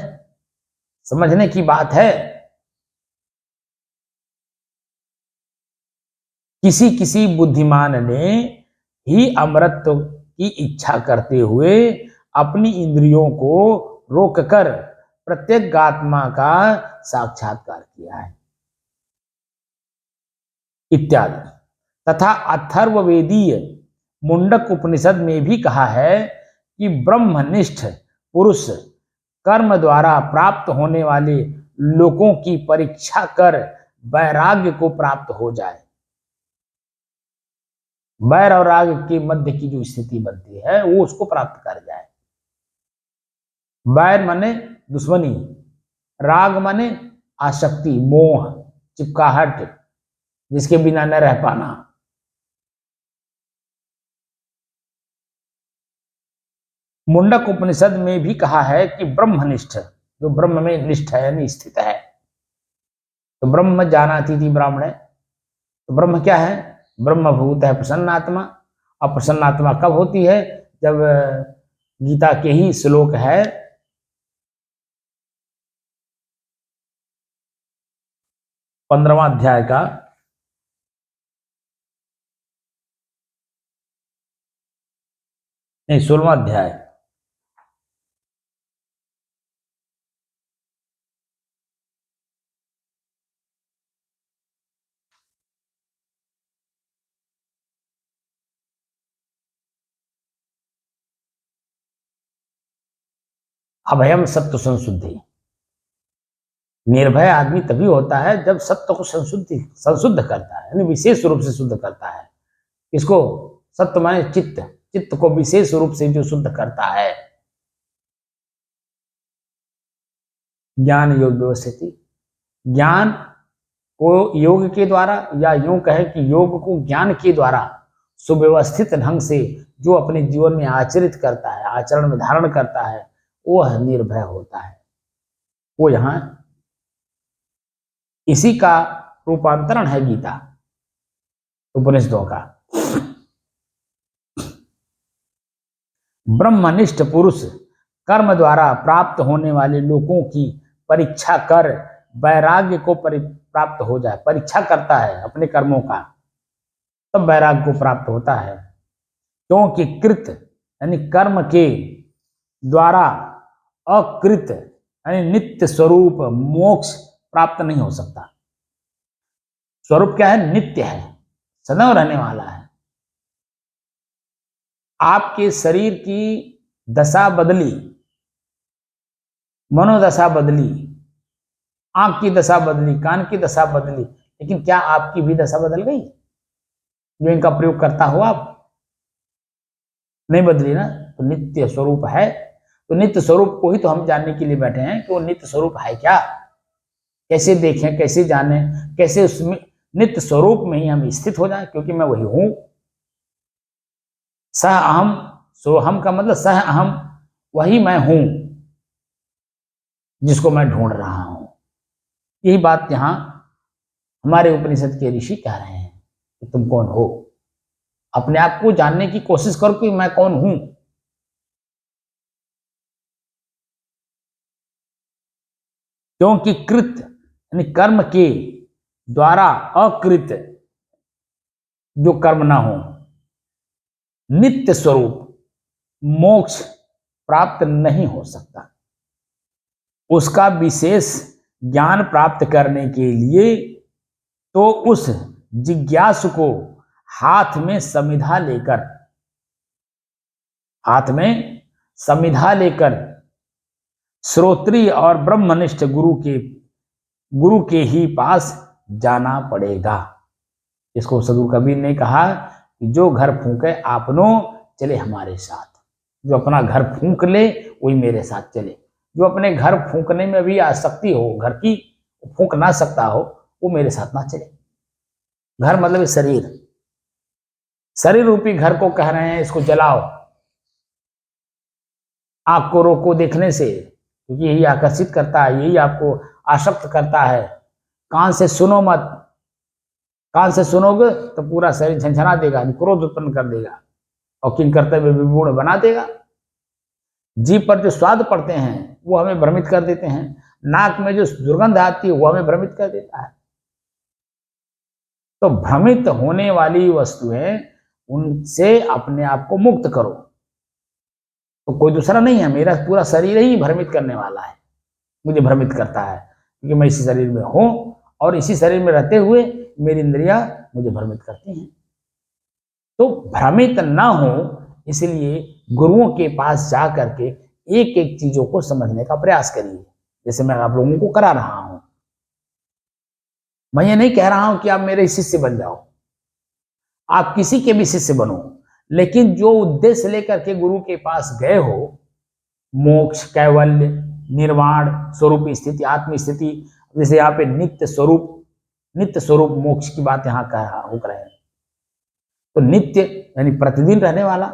समझने की बात है। किसी किसी बुद्धिमान ने ही अमरत्व की इच्छा करते हुए अपनी इंद्रियों को रोककर प्रत्यगात्मा का साक्षात्कार किया है, इत्यादि। तथा अथर्ववेदीय मुंडक उपनिषद में भी कहा है कि ब्रह्मनिष्ठ पुरुष कर्म द्वारा प्राप्त होने वाले लोगों की परीक्षा कर वैराग्य को प्राप्त हो जाए। वैर और राग के मध्य की जो स्थिति बनती है वो उसको प्राप्त कर जाए। वैर माने दुश्मनी, राग माने आसक्ति, मोह, चिपकाहट, जिसके बिना न रह पाना। मुंडक उपनिषद में भी कहा है कि ब्रह्मनिष्ठ, जो ब्रह्म में निष्ठ है यानी स्थित है, तो ब्रह्म जानाति थी ब्राह्मण। तो ब्रह्म क्या है? ब्रह्मभूत है प्रसन्नात्मा। अब प्रसन्नात्मा कब होती है? जब गीता के ही श्लोक है 15वां अध्याय का, नहीं 16वां अध्याय, अभयम सत्व संशुद्धि। निर्भय आदमी तभी होता है जब सत्व को संशुद्ध करता है, यानी विशेष रूप से शुद्ध करता है। इसको सत्व माने चित्त, चित्त को विशेष रूप से जो शुद्ध करता है। ज्ञान योग व्यवस्थिति, ज्ञान को योग के द्वारा, या यूं कहे कि योग को ज्ञान के द्वारा सुव्यवस्थित ढंग से जो अपने जीवन में आचरित करता है, आचरण में धारण करता है, वह निर्भय होता है। वो यहां इसी का रूपांतरण है गीता उपनिषदों का। ब्रह्मनिष्ठ पुरुष कर्म द्वारा प्राप्त होने वाले लोगों की परीक्षा कर वैराग्य को प्राप्त हो जाए। परीक्षा करता है अपने कर्मों का, तब वैराग्य को प्राप्त होता है। क्योंकि कृत यानी कर्म के द्वारा अकृत यानी नित्य स्वरूप मोक्ष प्राप्त नहीं हो सकता। स्वरूप क्या है? नित्य है, सदैव रहने वाला है। आपके शरीर की दशा बदली, मनोदशा बदली, आंख की दशा बदली, कान की दशा बदली, लेकिन क्या आपकी भी दशा बदल गई जो इनका प्रयोग करता हो? आप नहीं बदली ना। तो नित्य स्वरूप है, तो नित्य स्वरूप को ही तो हम जानने के लिए बैठे हैं कि वो नित्य स्वरूप है क्या, कैसे देखें, कैसे जाने, कैसे उसमें नित्य स्वरूप में ही हम स्थित हो जाएं, क्योंकि मैं वही हूं। सह अहम, सोहम का मतलब सह अहम, वही मैं हूं जिसको मैं ढूंढ रहा हूं। यही बात यहां हमारे उपनिषद के ऋषि कह रहे हैं कि तुम कौन हो। अपने आप को जानने की कोशिश करो कि मैं कौन हूं। क्योंकि कृत यानी कर्म के द्वारा अकृत जो कर्म ना हो, नित्य स्वरूप मोक्ष प्राप्त नहीं हो सकता। उसका विशेष ज्ञान प्राप्त करने के लिए तो उस जिज्ञासु को हाथ में समिधा लेकर श्रोत्रिय और ब्रह्मनिष्ठ गुरु के ही पास जाना पड़ेगा। इसको सदगुरु कबीर ने कहा कि जो घर फूंके आपनो चले हमारे साथ। जो अपना घर फूंक ले वही मेरे साथ चले। जो अपने घर फूंकने में भी आसक्ति हो, घर की फूंक ना सकता हो, वो मेरे साथ ना चले। घर मतलब शरीर रूपी घर को कह रहे हैं, इसको जलाओ, आंख को रोको देखने से, क्योंकि यही आकर्षित करता है, यही आपको आसक्त करता है। कान से सुनो मत, कान से सुनोगे तो पूरा शरीर झंझना देगा, क्रोध उत्पन्न कर देगा और किन कर्तव्य विमूढ़ बना देगा। जीभ पर जो स्वाद पड़ते हैं वो हमें भ्रमित कर देते हैं। नाक में जो दुर्गंध आती है वो हमें भ्रमित कर देता है। तो भ्रमित होने वाली वस्तुएं, उनसे अपने आप को मुक्त करो। तो कोई दूसरा नहीं है, मेरा पूरा शरीर ही भ्रमित करने वाला है, मुझे भ्रमित करता है, क्योंकि मैं इसी शरीर में हूं और इसी शरीर में रहते हुए मेरी इंद्रियां मुझे भ्रमित करती हैं। तो भ्रमित ना हो, इसलिए गुरुओं के पास जा करके एक एक चीजों को समझने का प्रयास करिए, जैसे मैं आप लोगों को करा रहा हूं। मैं ये नहीं कह रहा हूं कि आप मेरे शिष्य बन जाओ, आप किसी के भी शिष्य बनो, लेकिन जो उद्देश्य लेकर के गुरु के पास गए हो, मोक्ष, कैवल्य, निर्वाण स्वरूप स्थिति, आत्म स्थिति, जैसे यहाँ पे नित्य स्वरूप मोक्ष की बात यहाँ कह हो रहे हैं। तो नित्य यानी प्रतिदिन रहने वाला,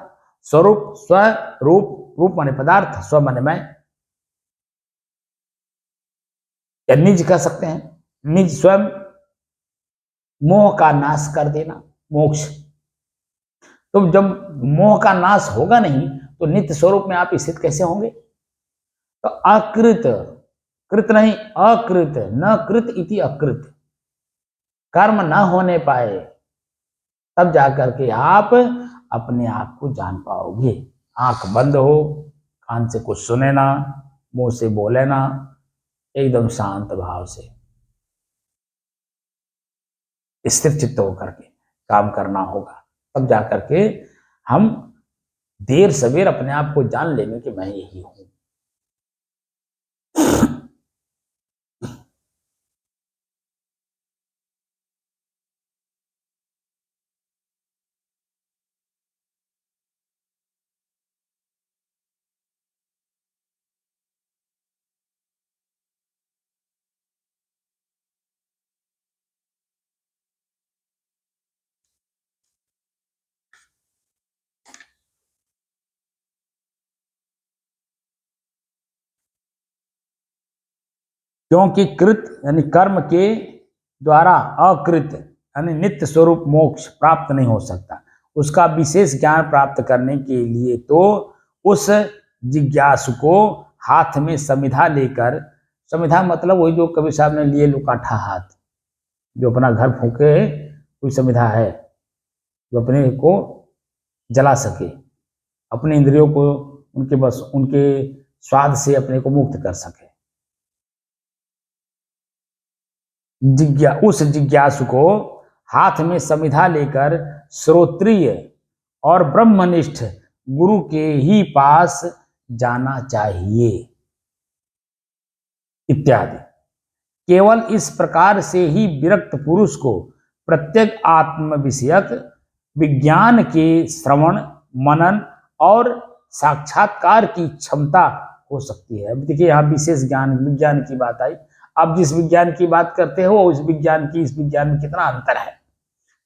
स्वरूप स्वरूप, रूप माने पदार्थ, स्व माने मैं, या निज कह सकते हैं, निज स्वयं, मोह का नाश कर देना मोक्ष। तो जब मोह का नाश होगा नहीं तो नित्य स्वरूप में आप स्थित कैसे होंगे? तो अकृत, कृत नहीं अकृत, न कृत इति अकृत, कर्म न होने पाए तब जाकर के आप अपने आप को जान पाओगे। आंख बंद हो, कान से कुछ सुने ना, मुंह से बोले ना, एकदम शांत भाव से स्थिर चित्त होकर के काम करना होगा। तब जाकर के हम देर सवेर अपने आप को जान लेंगे कि मैं यही हूं। क्योंकि कृत यानी कर्म के द्वारा अकृत यानी नित्य स्वरूप मोक्ष प्राप्त नहीं हो सकता। उसका विशेष ज्ञान प्राप्त करने के लिए तो उस जिज्ञासु को हाथ में समिधा लेकर, समिधा मतलब वही जो कबीर साहब ने लिए लुकाठा हाथ, जो अपना घर फूके कोई समिधा है, जो अपने को जला सके, अपने इंद्रियों को उनके बस उनके स्वाद से अपने को मुक्त कर सके। उस जिज्ञासु को हाथ में समिधा लेकर श्रोत्रिय और ब्रह्मनिष्ठ गुरु के ही पास जाना चाहिए इत्यादि। केवल इस प्रकार से ही विरक्त पुरुष को प्रत्येक आत्म विषयक विज्ञान के श्रवण, मनन और साक्षात्कार की क्षमता हो सकती है। अब देखिए यहाँ विशेष ज्ञान, विज्ञान की बात आई। आप जिस विज्ञान की बात करते हो उस विज्ञान की इस विज्ञान में कितना अंतर है।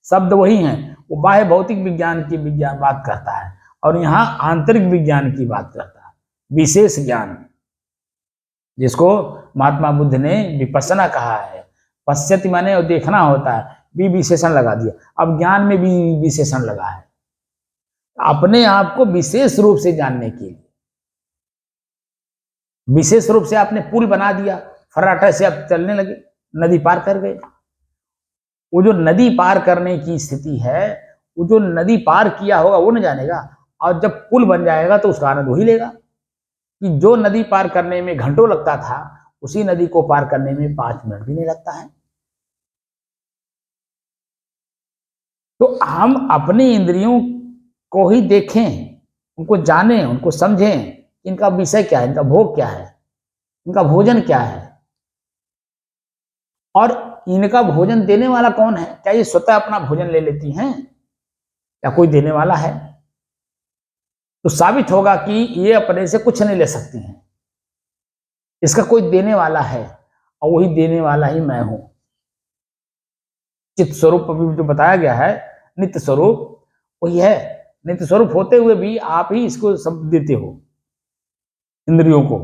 शब्द वही हैं, वो बाह्य भौतिक विज्ञान की बात करता है और यहाँ आंतरिक विज्ञान की बात करता है, विशेष ज्ञान, जिसको महात्मा बुद्ध ने विपश्यना कहा है। पश्यति माने और देखना होता है, भी विशेषण लगा दिया। अब ज्ञान में भी विशेषण लगा है, अपने आप को विशेष रूप से जानने के लिए। विशेष रूप से आपने पुल बना दिया, फर्राटा से आप चलने लगे, नदी पार कर गए। वो जो नदी पार करने की स्थिति है, वो जो नदी पार किया होगा वो न जानेगा, और जब पुल बन जाएगा तो उसका आनंद वही लेगा। कि जो नदी पार करने में घंटों लगता था, उसी नदी को पार करने में 5 मिनट भी नहीं लगता है। तो हम अपनी इंद्रियों को ही देखें, उनको जानें, उनको समझें, इनका विषय क्या है, इनका भोग क्या है, इनका भोजन क्या है, और इनका भोजन देने वाला कौन है। क्या ये स्वतः अपना भोजन ले लेती हैं या कोई देने वाला है? तो साबित होगा कि ये अपने से कुछ नहीं ले सकती हैं, इसका कोई देने वाला है, और वही देने वाला ही मैं हूं। चित्त स्वरूप अभी जो बताया गया है, नित्य स्वरूप वही है। नित्य स्वरूप होते हुए भी आप ही इसको सब देते हो, इंद्रियों को।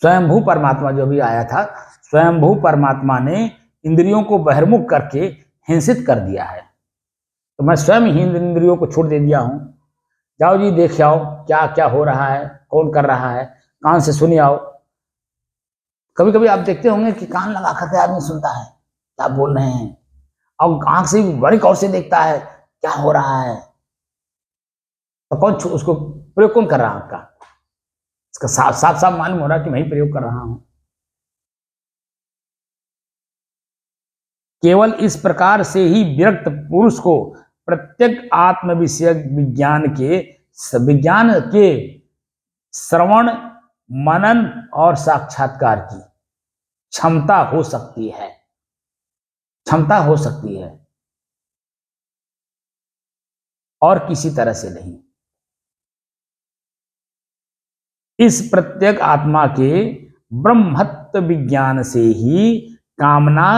स्वयंभू परमात्मा जो भी आया था, स्वयंभू परमात्मा ने इंद्रियों को बहिर्मुख करके हिंसित कर दिया है। तो मैं स्वयं ही इंद्रियों को छोड़ दे दिया हूं। जाओ जी, देख आओ क्या क्या हो रहा है, कौन कर रहा है, कान से सुनी आओ। कभी कभी आप देखते होंगे कि कान लगा करके आदमी सुनता है क्या बोल रहे हैं, और आंख से बड़ी गौर से देखता है क्या हो रहा है। तो कौन उसको प्रयोग कौन कर रहा है आपका? इसका साफ साफ साफ मालूम हो रहा है कि मैं ही प्रयोग कर रहा हूं। केवल इस प्रकार से ही विरक्त पुरुष को प्रत्येक आत्म विषयक विज्ञान के श्रवण, मनन और साक्षात्कार की क्षमता हो सकती है, क्षमता हो सकती है, और किसी तरह से नहीं। इस प्रत्येक आत्मा के ब्रह्मत्व विज्ञान से ही कामना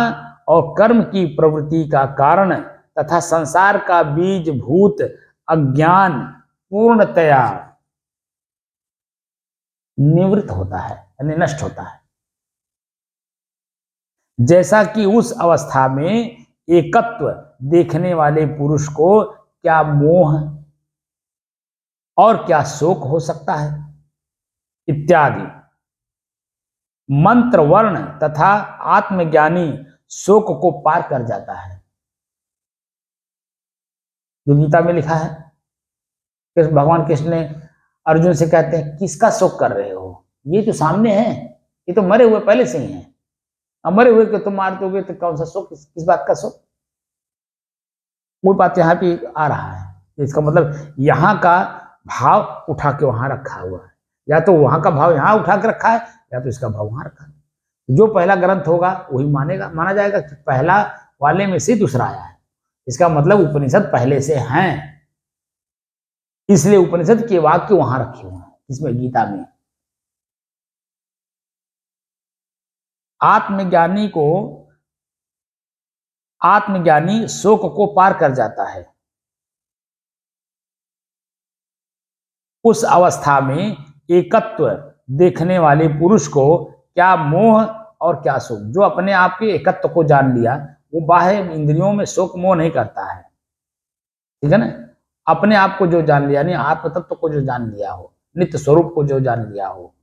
और कर्म की प्रवृत्ति का कारण तथा संसार का बीज भूत अज्ञान पूर्णतया निवृत्त होता है, यानी नष्ट होता है। जैसा कि उस अवस्था में एकत्व देखने वाले पुरुष को क्या मोह और क्या शोक हो सकता है, इत्यादि मंत्र, वर्ण तथा आत्मज्ञानी शोक को पार कर जाता है। जो गीता में लिखा है, भगवान कृष्ण ने अर्जुन से कहते हैं किसका शोक कर रहे हो, ये जो सामने है ये तो मरे हुए पहले से ही है, अब मरे हुए को तुम मार दोगे तो कौन सा शोक, किस बात का शोक। वो बात यहाँ पे आ रहा है। इसका मतलब यहाँ का भाव उठा के वहां रखा हुआ है, या तो वहां का भाव यहाँ उठा के रखा है, या तो इसका भाव वहां रखा है। जो पहला ग्रंथ होगा वही माना जाएगा कि पहला वाले में से दूसरा आया है। इसका मतलब उपनिषद पहले से हैं, इसलिए उपनिषद के वाक्य वहां रखे हुए हैं इसमें, गीता में। आत्मज्ञानी शोक को पार कर जाता है। उस अवस्था में एकत्व देखने वाले पुरुष को क्या मोह और क्या शोक। जो अपने आप के एकत्व को जान लिया, वो बाह्य इंद्रियों में शोक मोह नहीं करता है, ठीक है ना। अपने आप को जो जान लिया, यानी आत्म तत्व को जो जान लिया हो, नित्य स्वरूप को जो जान लिया हो,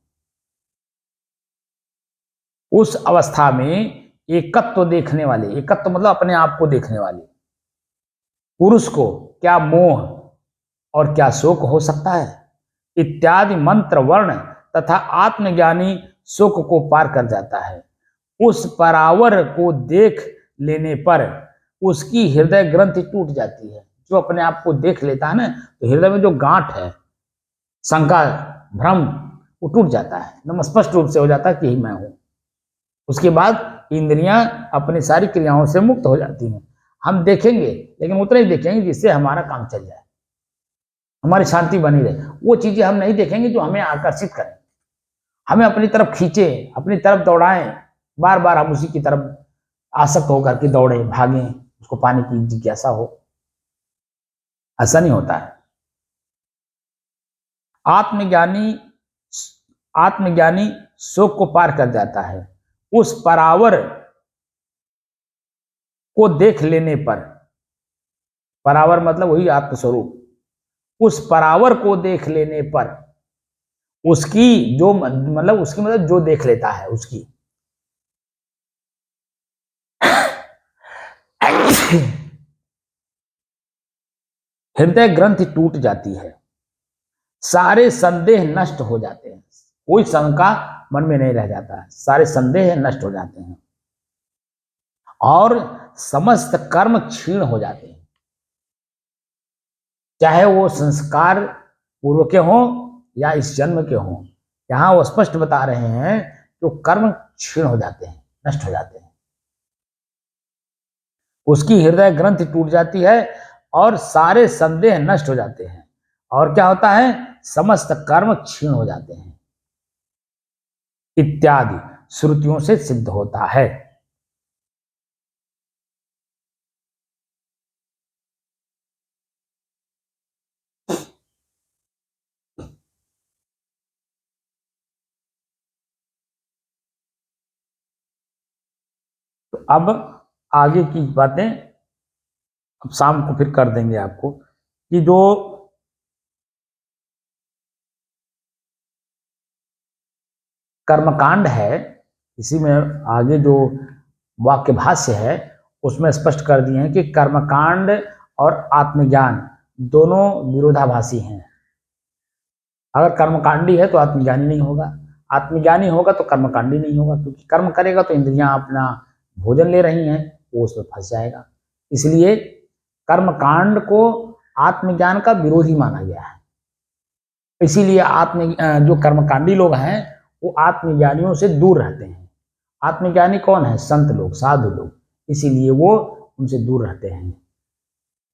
उस अवस्था में एकत्व देखने वाले, एकत्व मतलब अपने आप को देखने वाले पुरुष को क्या मोह और क्या शोक हो सकता है, इत्यादि मंत्र, वर्ण तथा आत्मज्ञानी शोक को पार कर जाता है। उस परावर को देख लेने पर उसकी हृदय ग्रंथि टूट जाती है। जो अपने आप को देख लेता है ना, तो हृदय में जो गांठ है, शंका, भ्रम, वो टूट जाता है, एकदम स्पष्ट रूप से हो जाता है कि यही मैं हूं। उसके बाद इंद्रियां अपनी सारी क्रियाओं से मुक्त हो जाती हैं। हम देखेंगे, लेकिन उतना ही देखेंगे जिससे हमारा काम चल जाए, हमारी शांति बनी रहे। वो चीजें हम नहीं देखेंगे जो हमें आकर्षित करें, हमें अपनी तरफ खींचे, अपनी तरफ दौड़ाएं, बार बार हम उसी की तरफ आसक्त होकर के दौड़े, भागें, उसको पाने की जिज्ञासा हो। ऐसा नहीं होता है। आत्मज्ञानी शोक को पार कर जाता है। उस परावर को देख लेने पर, परावर मतलब वही आत्मस्वरूप, उस परावर को देख लेने पर उसकी जो मतलब जो देख लेता है, उसकी हृदय ग्रंथि टूट जाती है, सारे संदेह नष्ट हो जाते हैं, कोई शंका मन में नहीं रह जाता है, सारे संदेह नष्ट हो जाते हैं और समस्त कर्म क्षीण हो जाते हैं, चाहे वो संस्कार पूर्व के हों या इस जन्म के हों। यहां वो स्पष्ट बता रहे हैं तो कर्म क्षीण हो जाते हैं, नष्ट हो जाते हैं, उसकी हृदय ग्रंथि टूट जाती है और सारे संदेह नष्ट हो जाते हैं। और क्या होता है? समस्त कर्म क्षीण हो जाते हैं इत्यादि श्रुतियों से सिद्ध होता है। तो अब आगे की बातें अब शाम को फिर कर देंगे आपको, कि जो कर्मकांड है, इसी में आगे जो वाक्य भाष्य है उसमें स्पष्ट कर दिए हैं कि कर्मकांड और आत्मज्ञान दोनों विरोधाभासी हैं। अगर कर्मकांडी है तो आत्मज्ञानी नहीं होगा, आत्मज्ञानी होगा तो कर्मकांडी नहीं होगा, क्योंकि कर्म करेगा तो इंद्रियां अपना भोजन ले रही हैं, वो उसमें फंस जाएगा। इसलिए कर्मकांड को आत्मज्ञान का विरोधी माना गया है। इसीलिए जो कर्मकांडी लोग हैं वो आत्मज्ञानियों से दूर रहते हैं। आत्मज्ञानी कौन है? संत लोग, साधु लोग, इसीलिए वो उनसे दूर रहते हैं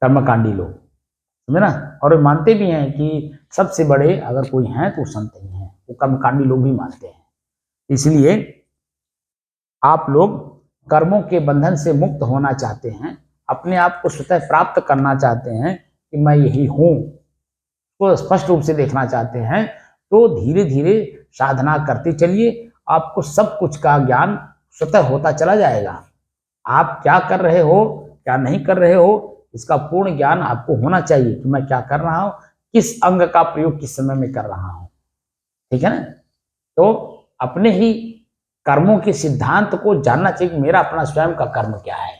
कर्मकांडी लोग, समझे ना। और वे मानते भी हैं कि सबसे बड़े अगर कोई हैं तो संत ही हैं, वो कर्मकांडी लोग भी मानते हैं। इसलिए आप लोग कर्मों के बंधन से मुक्त होना चाहते हैं, अपने आप को स्वतः प्राप्त करना चाहते हैं कि मैं यही हूं, तो स्पष्ट रूप से देखना चाहते हैं, तो धीरे धीरे साधना करते चलिए, आपको सब कुछ का ज्ञान स्वतः होता चला जाएगा। आप क्या कर रहे हो, क्या नहीं कर रहे हो, इसका पूर्ण ज्ञान आपको होना चाहिए कि मैं क्या कर रहा हूं, किस अंग का प्रयोग किस समय में कर रहा हूं, ठीक है ना। तो अपने ही कर्मों के सिद्धांत को जानना चाहिए कि मेरा अपना स्वयं का कर्म क्या है।